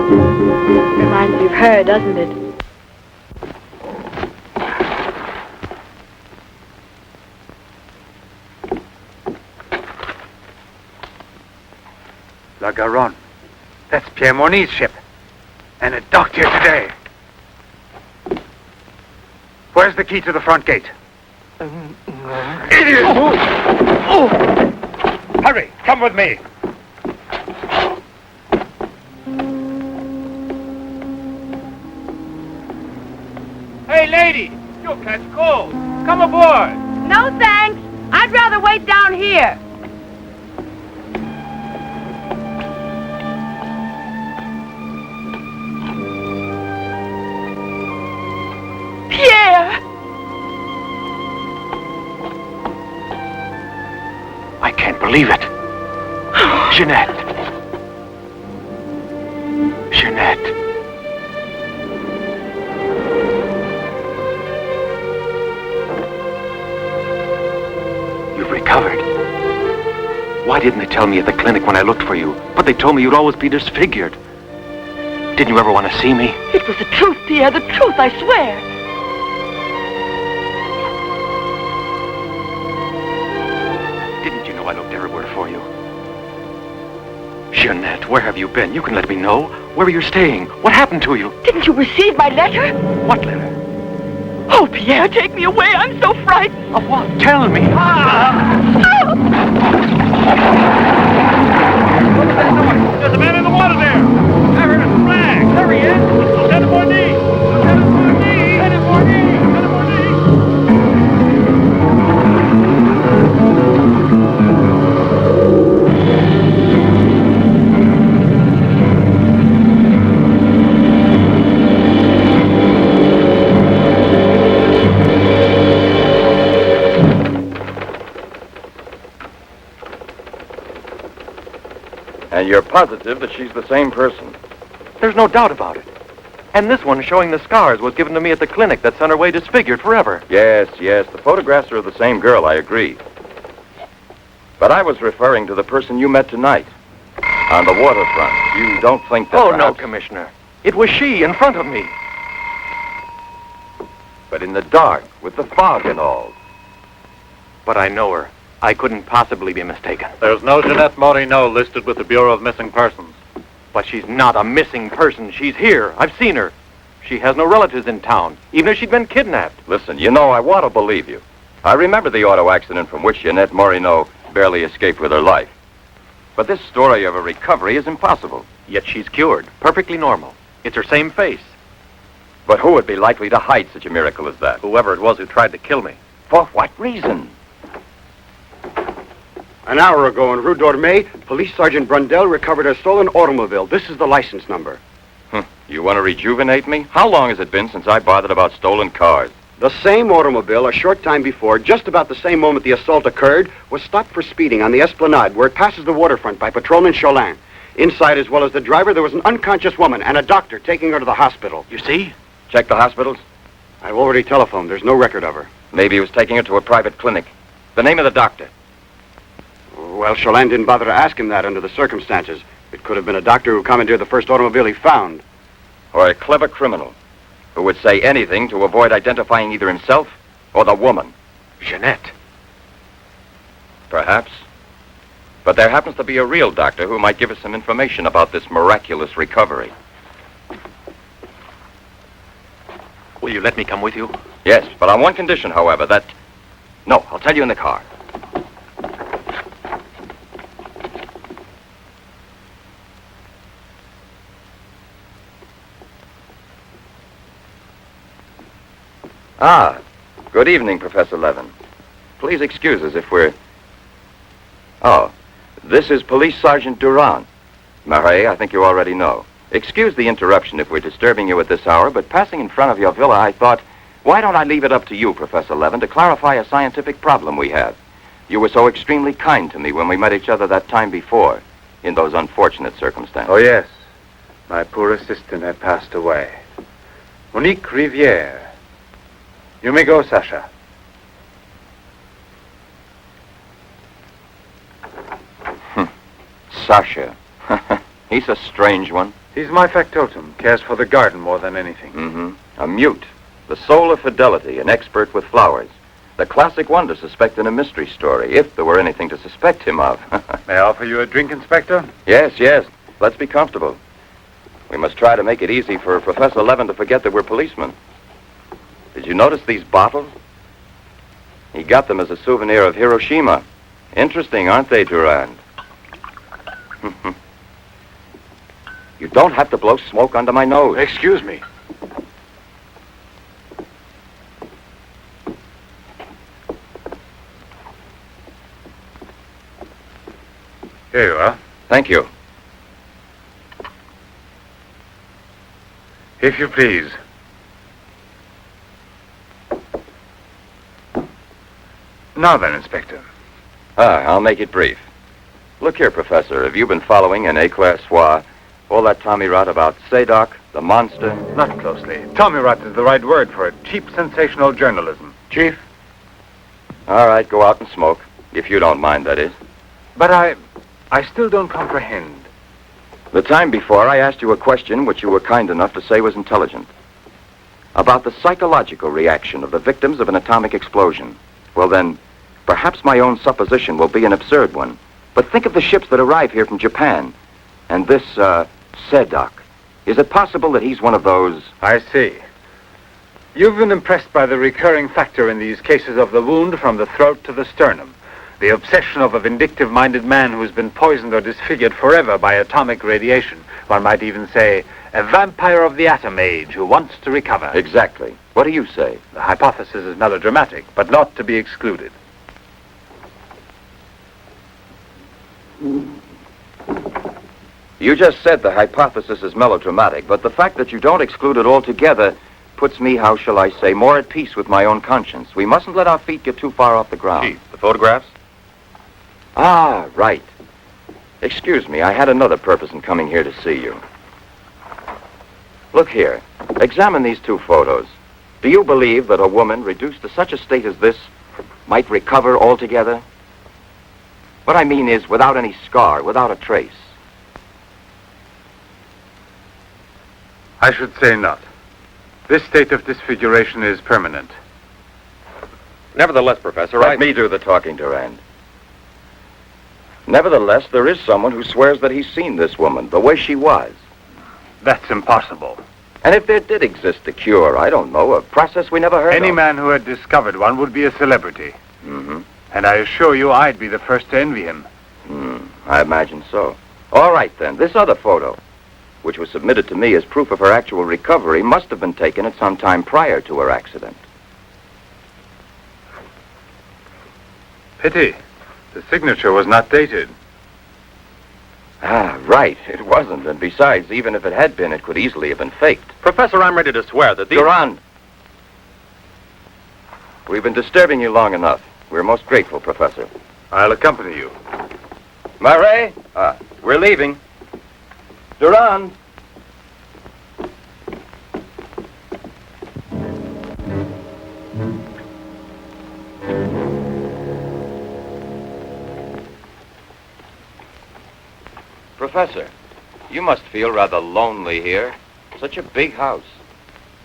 Reminds me of her, doesn't it? La Garonne. That's Pierre Morny's ship. And it docked here today. Where's the key to the front gate? Idiot! Oh! Hurry, come with me. Hey, lady, you'll catch cold. Come aboard. No, thanks. I'd rather wait down here. Pierre! I can't believe it. Jeanette. Jeanette. You've recovered. Why didn't they tell me at the clinic when I looked for you? But they told me you'd always be disfigured. Didn't you ever want to see me? It was the truth, Pierre, the truth, I swear. Didn't you know I looked everywhere for you? Jeanette, where have you been? You can let me know. Where are you staying? What happened to you? Didn't you receive my letter? What letter? Oh, Pierre, take me away. I'm so frightened. Of what? Tell me. There's a man in the water there. I heard a flag. There he is. It's Lieutenant Morny. Lieutenant Morny. Lieutenant Morny. Lieutenant Morny. And you're positive that she's the same person? There's no doubt about it. And this one showing the scars was given to me at the clinic that sent her away disfigured forever. Yes, the photographs are of the same girl, I agree. But I was referring to the person you met tonight. On the waterfront. You don't think that Oh, no, perhaps... Commissioner. It was she in front of me. But in the dark, with the fog and all. But I know her. I couldn't possibly be mistaken. There's no Jeanette Morino listed with the Bureau of Missing Persons. But she's not a missing person. She's here. I've seen her. She has no relatives in town, even if she'd been kidnapped. Listen, you know, I want to believe you. I remember the auto accident from which Jeanette Morino barely escaped with her life. But this story of a recovery is impossible. Yet she's cured, perfectly normal. It's her same face. But who would be likely to hide such a miracle as that? Whoever it was who tried to kill me. For what reason? An hour ago in Rue Dormay, Police Sergeant Brundell recovered a stolen automobile. This is the license number. You want to rejuvenate me? How long has it been since I bothered about stolen cars? The same automobile, a short time before, just about the same moment the assault occurred, was stopped for speeding on the Esplanade, where it passes the waterfront, by Patrolman Cholin. Inside, as well as the driver, there was an unconscious woman and a doctor taking her to the hospital. You see? Check the hospitals? I've already telephoned. There's no record of her. Maybe he was taking her to a private clinic. The name of the doctor? Well, Cholin didn't bother to ask him that under the circumstances. It could have been a doctor who commandeered the first automobile he found. Or a clever criminal who would say anything to avoid identifying either himself or the woman. Jeanette. Perhaps. But there happens to be a real doctor who might give us some information about this miraculous recovery. Will you let me come with you? Yes, but on one condition, however, that... No, I'll tell you in the car. Ah, good evening, Professor Levin. Please excuse us if we're... Oh, this is Police Sergeant Durand. Marais, I think you already know. Excuse the interruption if we're disturbing you at this hour, but passing in front of your villa, I thought, why don't I leave it up to you, Professor Levin, to clarify a scientific problem we have? You were so extremely kind to me when we met each other that time before, in those unfortunate circumstances. Oh, yes. My poor assistant had passed away. Monique Riviere. You may go, Sasha. Sasha. He's a strange one. He's my factotum. Cares for the garden more than anything. Mm-hmm. A mute. The soul of fidelity, an expert with flowers. The classic one to suspect in a mystery story, if there were anything to suspect him of. May I offer you a drink, Inspector? Yes, yes. Let's be comfortable. We must try to make it easy for Professor Levin to forget that we're policemen. Did you notice these bottles? He got them as a souvenir of Hiroshima. Interesting, aren't they, Durand? You don't have to blow smoke under my nose. Excuse me. Here you are. Thank you. If you please. Now then, Inspector. I'll make it brief. Look here, Professor. Have you been following in Éclair Soir all that tommy-rot about Sadok, the monster? Not closely. Tommy-rot is the right word for it. Cheap, sensational journalism. Chief? All right, go out and smoke. If you don't mind, that is. But I still don't comprehend. The time before, I asked you a question which you were kind enough to say was intelligent. About the psychological reaction of the victims of an atomic explosion. Well, then, perhaps my own supposition will be an absurd one. But think of the ships that arrive here from Japan. And this, Sadok. Is it possible that he's one of those... I see. You've been impressed by the recurring factor in these cases of the wound from the throat to the sternum. The obsession of a vindictive-minded man who's been poisoned or disfigured forever by atomic radiation. One might even say, a vampire of the atom age who wants to recover. Exactly. What do you say? The hypothesis is melodramatic, but not to be excluded. You just said the hypothesis is melodramatic, but the fact that you don't exclude it altogether puts me, how shall I say, more at peace with my own conscience. We mustn't let our feet get too far off the ground. Chief, the photographs? Ah, right. Excuse me, I had another purpose in coming here to see you. Look here. Examine these two photos. Do you believe that a woman reduced to such a state as this might recover altogether? What I mean is without any scar, without a trace. I should say not. This state of disfiguration is permanent. Nevertheless, Professor, Let me do the talking, Durand. Nevertheless, there is someone who swears that he's seen this woman, the way she was. That's impossible. And if there did exist a cure, I don't know, a process we never heard of. Any man who had discovered one would be a celebrity. Mm-hmm. And I assure you I'd be the first to envy him. I imagine so. All right, then. This other photo, which was submitted to me as proof of her actual recovery, must have been taken at some time prior to her accident. Pity. The signature was not dated. Ah, right. It wasn't. And besides, even if it had been, it could easily have been faked. Professor, I'm ready to swear that these... Durand! We've been disturbing you long enough. We're most grateful, Professor. I'll accompany you. Marais! We're leaving. Durand! Professor, you must feel rather lonely here. Such a big house.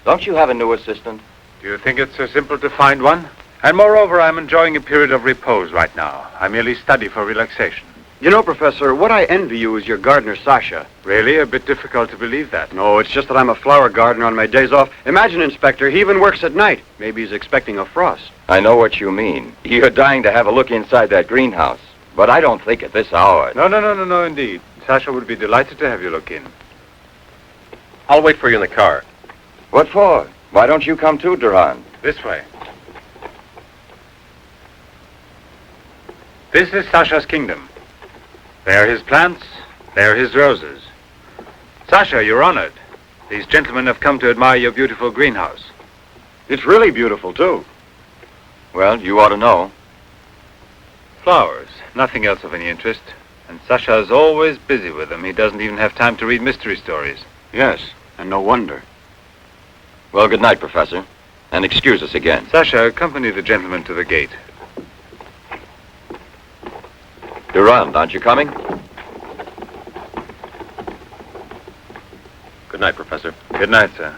Don't you have a new assistant? Do you think it's so simple to find one? And moreover, I'm enjoying a period of repose right now. I merely study for relaxation. You know, Professor, what I envy you is your gardener, Sasha. Really? A bit difficult to believe that. No, it's just that I'm a flower gardener on my days off. Imagine, Inspector, he even works at night. Maybe he's expecting a frost. I know what you mean. You're dying to have a look inside that greenhouse. But I don't think at this hour. No, indeed. Sasha would be delighted to have you look in. I'll wait for you in the car. What for? Why don't you come too, Duran? This way. This is Sasha's kingdom. There are his plants, there are his roses. Sasha, you're honored. These gentlemen have come to admire your beautiful greenhouse. It's really beautiful, too. Well, you ought to know. Flowers, nothing else of any interest. And Sasha's always busy with them. He doesn't even have time to read mystery stories. Yes, and no wonder. Well, good night, Professor. And excuse us again. Sasha, accompany the gentleman to the gate. Durand, aren't you coming? Good night, Professor. Good night, sir.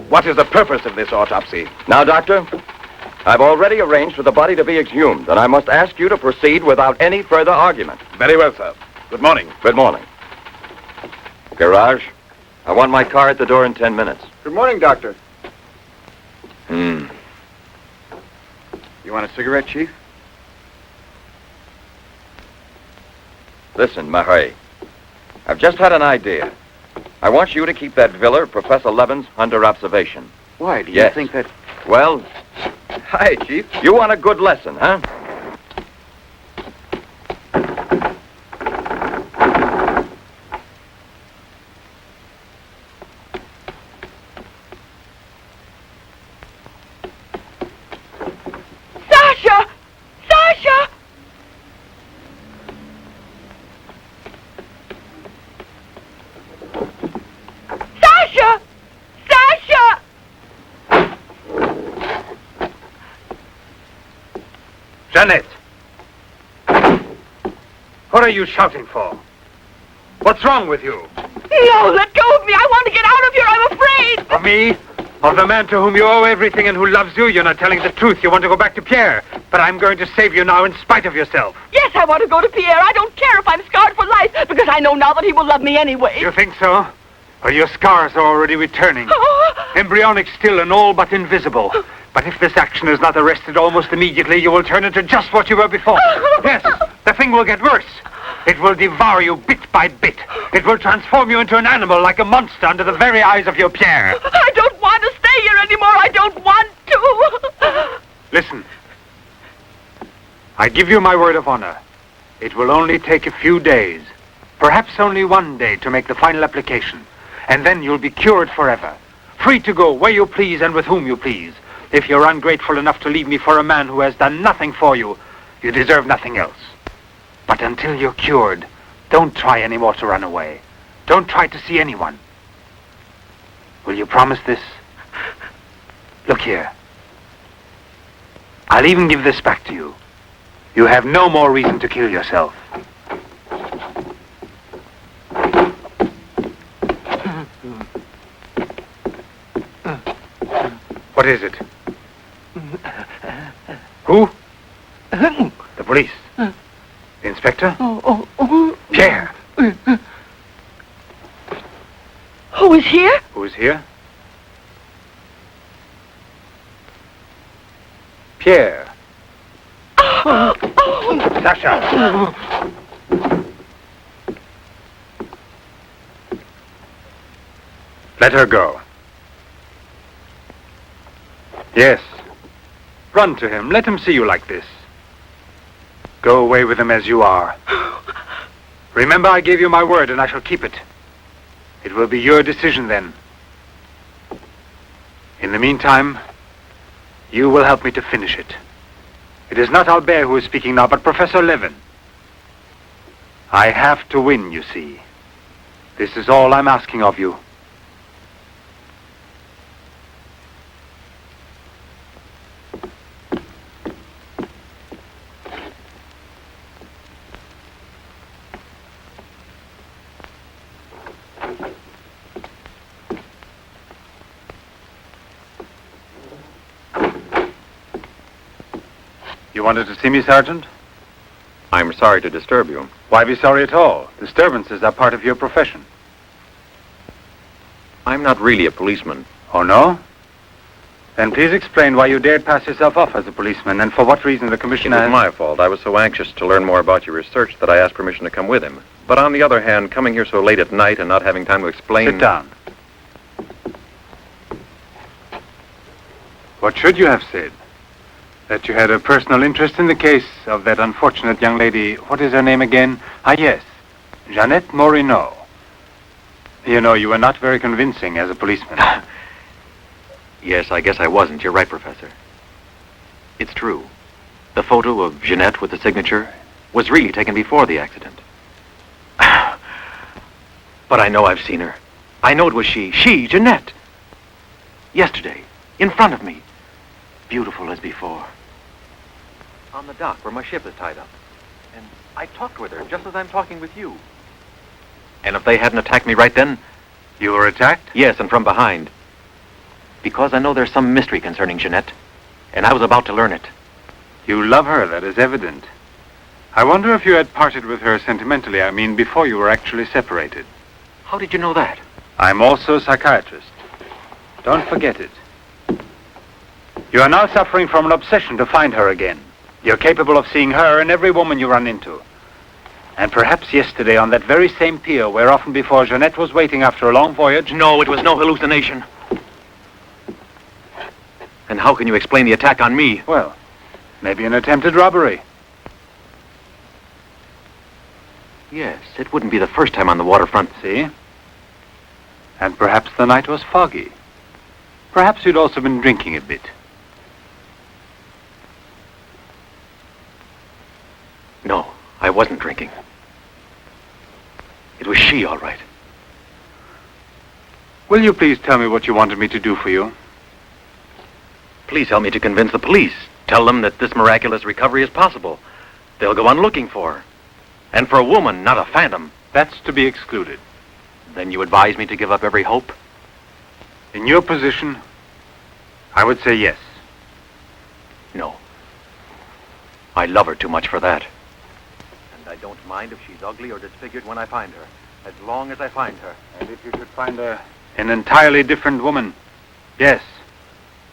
What is the purpose of this autopsy? Now, Doctor, I've already arranged for the body to be exhumed, and I must ask you to proceed without any further argument. Very well, sir. Good morning. Good morning. Garage, I want my car at the door in 10 minutes. Good morning, Doctor. You want a cigarette, Chief? Listen, Marais, I've just had an idea. I want you to keep that villa of Professor Levin's under observation. Why, do you Yes. think that... Well, hi, Chief. You want a good lesson, huh? Sasha! Sasha! Sasha! Sasha! Janet! What are you shouting for? What's wrong with you? No, let go of me! I want to get out of here! I'm afraid! Of me? Of the man to whom you owe everything and who loves you? You're not telling the truth. You want to go back to Pierre. But I'm going to save you now in spite of yourself. Yes, I want to go to Pierre. I don't care if I'm scarred for life, because I know now that he will love me anyway. You think so? Well, your scars are already returning. Embryonic still and all but invisible. But if this action is not arrested almost immediately, you will turn into just what you were before. Yes, the thing will get worse. It will devour you bit by bit. It will transform you into an animal like a monster under the very eyes of your Pierre. I don't want to stay here anymore. I don't want to. Listen. I give you my word of honor. It will only take a few days, perhaps only one day, to make the final application. And then you'll be cured forever. Free to go where you please and with whom you please. If you're ungrateful enough to leave me for a man who has done nothing for you, you deserve nothing else. But until you're cured, don't try any more to run away. Don't try to see anyone. Will you promise this? Look here. I'll even give this back to you. You have no more reason to kill yourself. What is it? Who? The police. The inspector? Pierre. Who is here? Who is here? Pierre. Sasha. Let her go. Yes. Run to him. Let him see you like this. Go away with him as you are. Remember, I gave you my word, and I shall keep it. It will be your decision then. In the meantime, you will help me to finish it. It is not Albert who is speaking now, but Professor Levin. I have to win, you see. This is all I'm asking of you. You wanted to see me, Sergeant? I'm sorry to disturb you. Why be sorry at all? Disturbances are part of your profession. I'm not really a policeman. Oh, no? Then please explain why you dared pass yourself off as a policeman, and for what reason the It commissioner... was my fault. I was so anxious to learn more about your research that I asked permission to come with him. But on the other hand, coming here so late at night and not having time to explain... Sit down. What should you have said? That you had a personal interest in the case of that unfortunate young lady... What is her name again? Ah, yes. Jeanette Morino. You know, you were not very convincing as a policeman. Yes, I guess I wasn't. You're right, Professor. It's true. The photo of Jeanette with the signature was really taken before the accident. But I know I've seen her. I know it was she, Jeanette. Yesterday, in front of me. Beautiful as before. On the dock where my ship is tied up. And I talked with her just as I'm talking with you. And if they hadn't attacked me right then... You were attacked? Yes, and from behind. Because I know there's some mystery concerning Jeanette, and I was about to learn it. You love her, that is evident. I wonder if you had parted with her sentimentally, I mean, before you were actually separated. How did you know that? I'm also a psychiatrist. Don't forget it. You are now suffering from an obsession to find her again. You're capable of seeing her and every woman you run into. And perhaps yesterday on that very same pier where often before Jeanette was waiting after a long voyage... No, it was no hallucination. And how can you explain the attack on me? Well, maybe an attempted robbery. Yes, it wouldn't be the first time on the waterfront. See? And perhaps the night was foggy. Perhaps you'd also been drinking a bit. No, I wasn't drinking. It was she, all right. Will you please tell me what you wanted me to do for you? Please help me to convince the police. Tell them that this miraculous recovery is possible. They'll go on looking for her. And for a woman, not a phantom. That's to be excluded. Then you advise me to give up every hope? In your position, I would say yes. No. I love her too much for that. And I don't mind if she's ugly or disfigured when I find her. As long as I find her. And if you should find an entirely different woman, yes.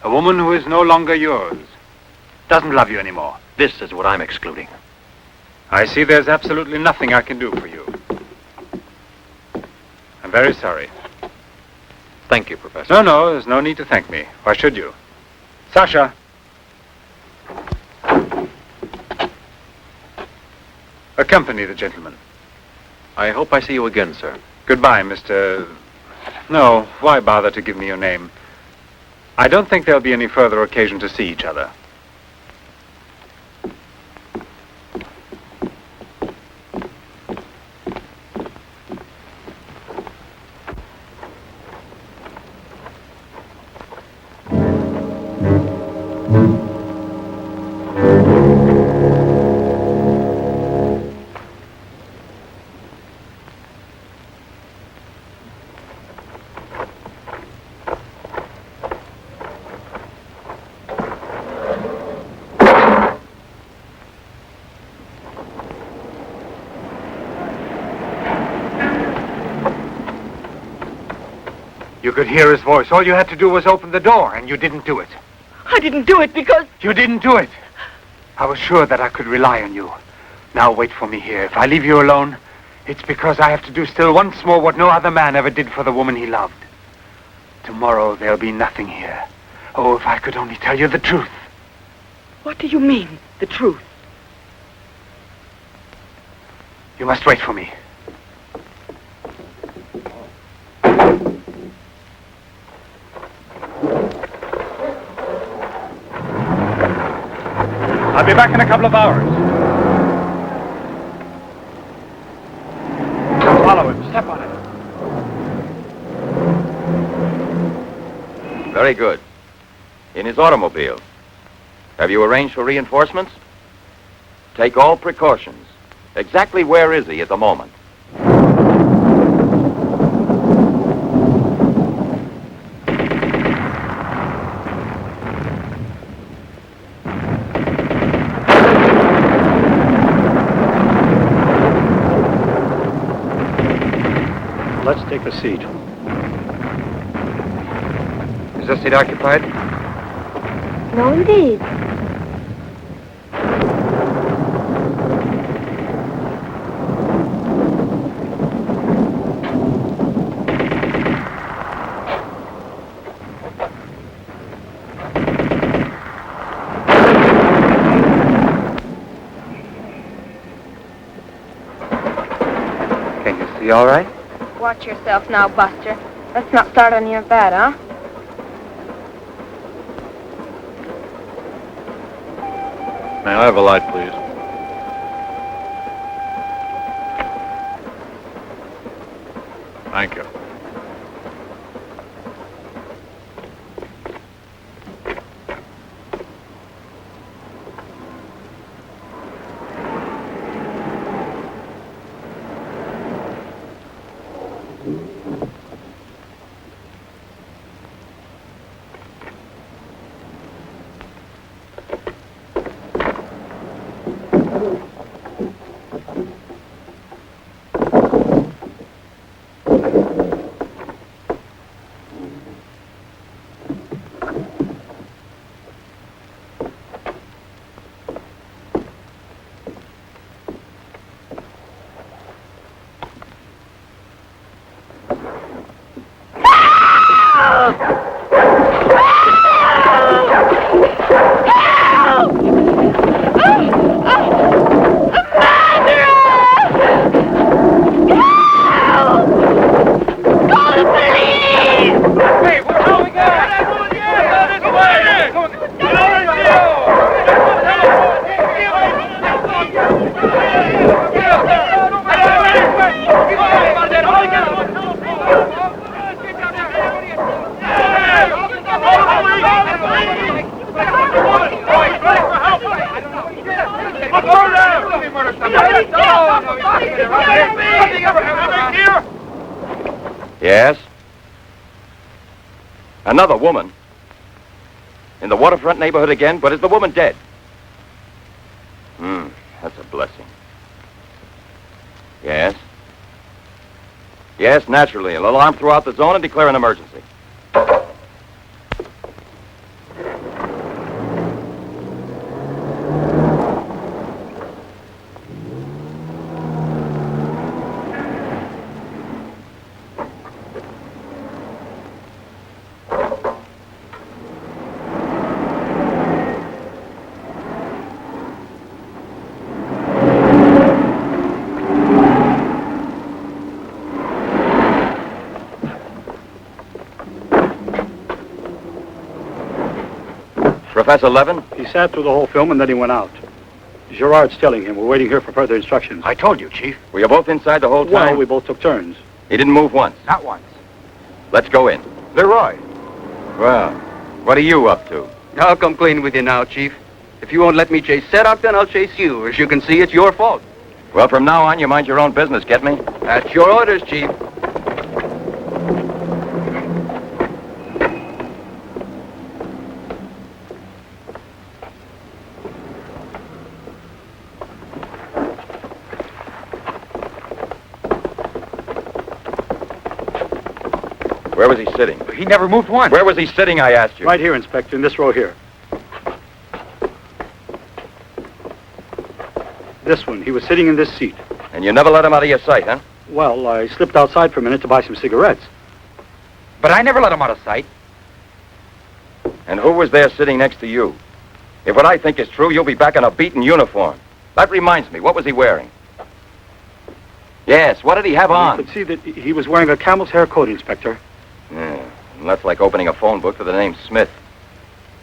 A woman who is no longer yours. Doesn't love you anymore. This is what I'm excluding. I see there's absolutely nothing I can do for you. I'm very sorry. Thank you, Professor. No, there's no need to thank me. Why should you? Sasha! Accompany the gentleman. I hope I see you again, sir. Goodbye, Mr... No, why bother to give me your name? I don't think there'll be any further occasion to see each other. You could hear his voice. All you had to do was open the door, and you didn't do it. I didn't do it because... You didn't do it. I was sure that I could rely on you. Now wait for me here. If I leave you alone, it's because I have to do still once more what no other man ever did for the woman he loved. Tomorrow there'll be nothing here. Oh, if I could only tell you the truth. What do you mean, the truth? You must wait for me. I'll be back in a couple of hours. Follow him. Step on it. Very good. In his automobile. Have you arranged for reinforcements? Take all precautions. Exactly where is he at the moment? Take a seat. Is this seat occupied? No, indeed. Can you see all right? Watch yourself now, Buster. Let's not start on your bed, huh? May I have a light, please? Thank you. Yes? Another woman? In the waterfront neighborhood again? But is the woman dead? That's a blessing. Yes? Yes, naturally. An alarm throughout the zone and declare an emergency. Professor Levin? He sat through the whole film and then he went out. Gerard's telling him we're waiting here for further instructions. I told you, Chief. Were you both inside the whole time? Well, we both took turns. He didn't move once. Not once. Let's go in. Leroy. Well, what are you up to? I'll come clean with you now, Chief. If you won't let me chase Sedok, then I'll chase you. As you can see, it's your fault. Well, from now on, you mind your own business, get me? That's your orders, Chief. Where was he sitting? He never moved once. Where was he sitting, I asked you? Right here, Inspector, in this row here. This one. He was sitting in this seat. And you never let him out of your sight, huh? Well, I slipped outside for a minute to buy some cigarettes. But I never let him out of sight. And who was there sitting next to you? If what I think is true, you'll be back in a beaten uniform. That reminds me, what was he wearing? Yes, what did he have on? You could see that he was wearing a camel's hair coat, Inspector. Yeah, and that's like opening a phone book for the name Smith.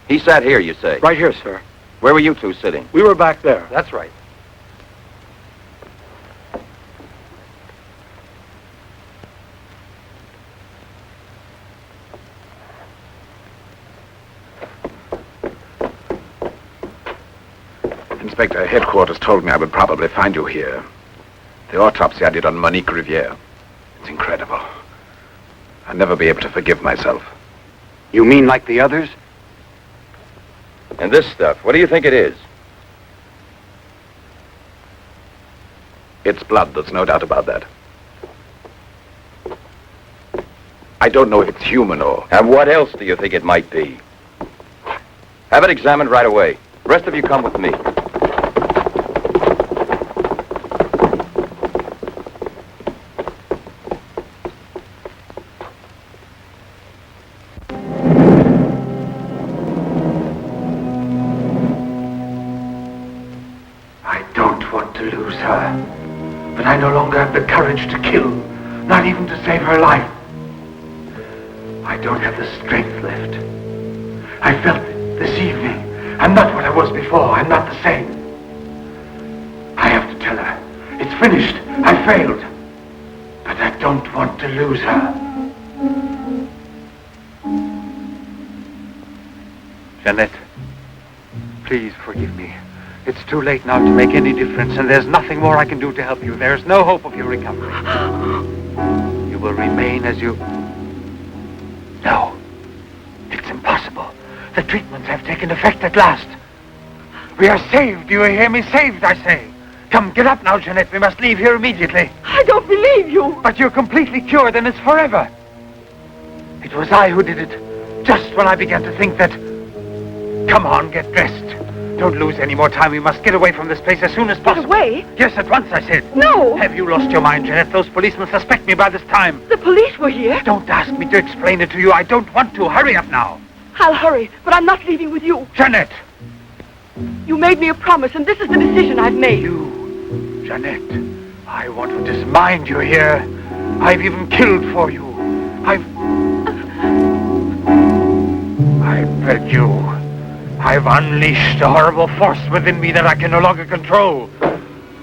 He sat here, you say? Right here, sir. Where were you two sitting? We were back there. That's right. Inspector, headquarters told me I would probably find you here. The autopsy I did on Monique Riviere. It's incredible. I'll never be able to forgive myself. You mean like the others? And this stuff, what do you think it is? It's blood, there's no doubt about that. I don't know if it's human or... And what else do you think it might be? Have it examined right away. The rest of you come with me. I don't want to lose her, but I no longer have the courage to kill, not even to save her life. I don't have the strength left. I felt it this evening. I'm not what I was before. I'm not the same. I have to tell her. It's finished. I failed. But I don't want to lose her. Jeanette, please forgive me. It's too late now to make any difference, and there's nothing more I can do to help you. There's no hope of your recovery. You will remain as you... No. It's impossible. The treatments have taken effect at last. We are saved. Do you hear me? Saved, I say. Come, get up now, Jeanette. We must leave here immediately. I don't believe you. But you're completely cured, and it's forever. It was I who did it. Just when I began to think that... Come on, get dressed. Don't lose any more time. We must get away from this place as soon as possible. Get away? Yes, at once, I said. No. Have you lost your mind, Jeanette? Those policemen suspect me by this time. The police were here. Don't ask me to explain it to you. I don't want to. Hurry up now. I'll hurry, but I'm not leaving with you. Jeanette! You made me a promise, and this is the decision I've made. You, Jeanette, I want what is mine, you hear? I've even killed for you. I beg you. I've unleashed a horrible force within me that I can no longer control.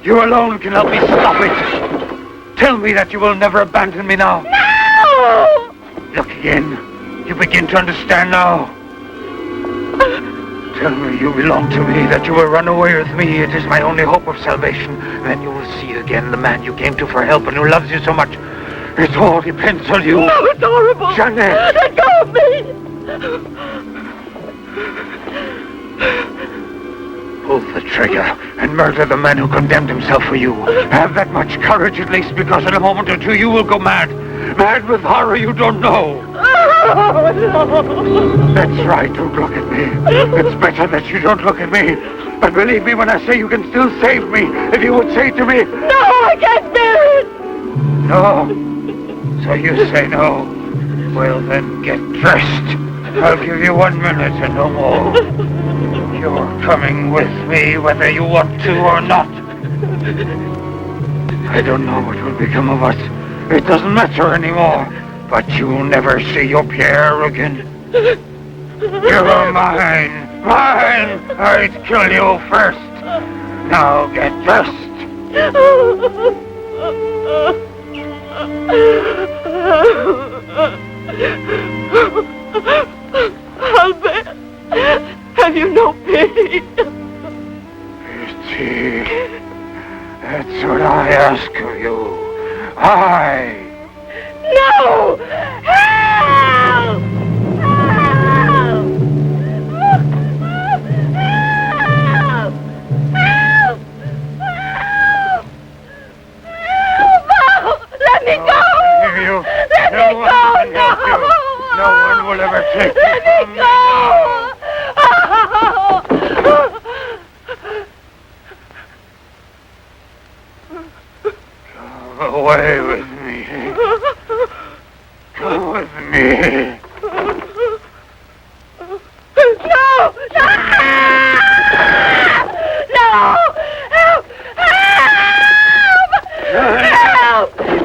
You alone can help me stop it. Tell me that you will never abandon me now. No! Look again. You begin to understand now. Tell me you belong to me, that you will run away with me. It is my only hope of salvation. Then you will see again the man you came to for help and who loves you so much. It all depends on you. No, it's horrible. Jeanette! Let go of me! Pull the trigger and murder the man who condemned himself for you. Have that much courage at least, because in a moment or two you will go mad. Mad with horror you don't know. Oh, no. That's right, don't look at me. It's better that you don't look at me. But believe me when I say you can still save me. If you would say to me... No, I can't bear it. No. So you say no. Well, then get dressed. I'll give you 1 minute and no more. You're coming with me whether you want to or not. I don't know what will become of us. It doesn't matter anymore. But you'll never see your Pierre again. You're mine. Mine! I'd kill you first. Now get dressed. Albert, have you no pity? Pity? That's what I ask of you. I... No! Help! Help! Help! Help! Help! Help! Let me go! Hear you. Let me go! No! No one will ever take you Let from me go! Go away with me. Come with me. No! No! No! Help! Help! Help!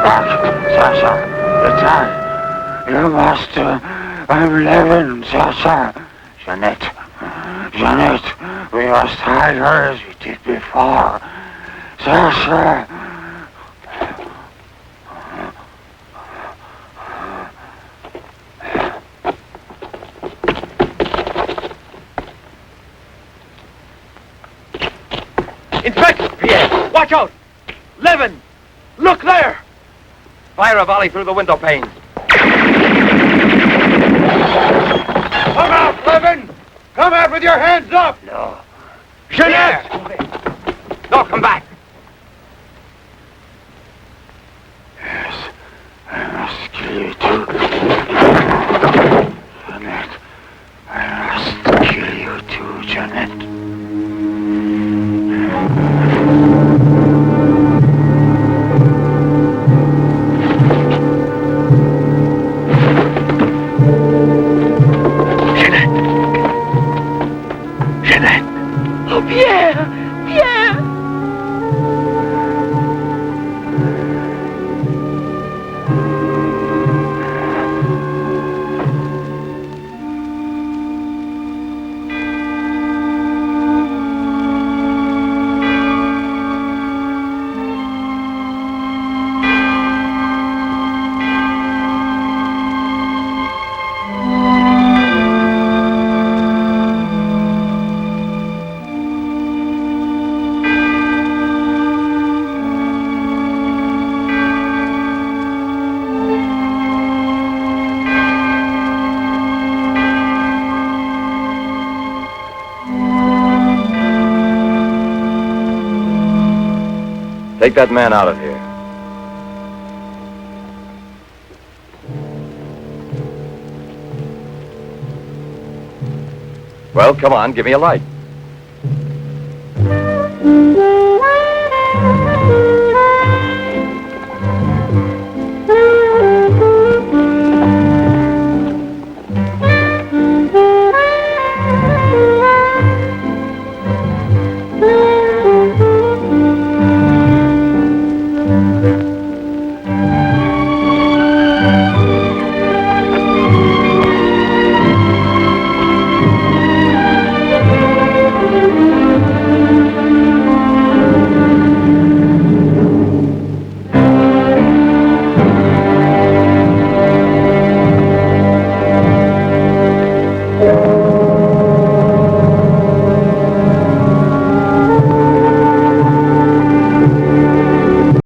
Sasha, it's I, your master. I'm Levin, Sasha. Jeanette, we must hide her as we did before. Sasha. Inspector! Pierre, watch out! Levin! Look there! Fire a volley through the window panes. Come out, Levin! Come out with your hands up! No. Jeanette! No, come back! Yes, I must kill you too. Jeanette, I must kill you too, Jeanette. Oh, Pierre! Pierre! Take that man out of here. Well, come on, give me a light.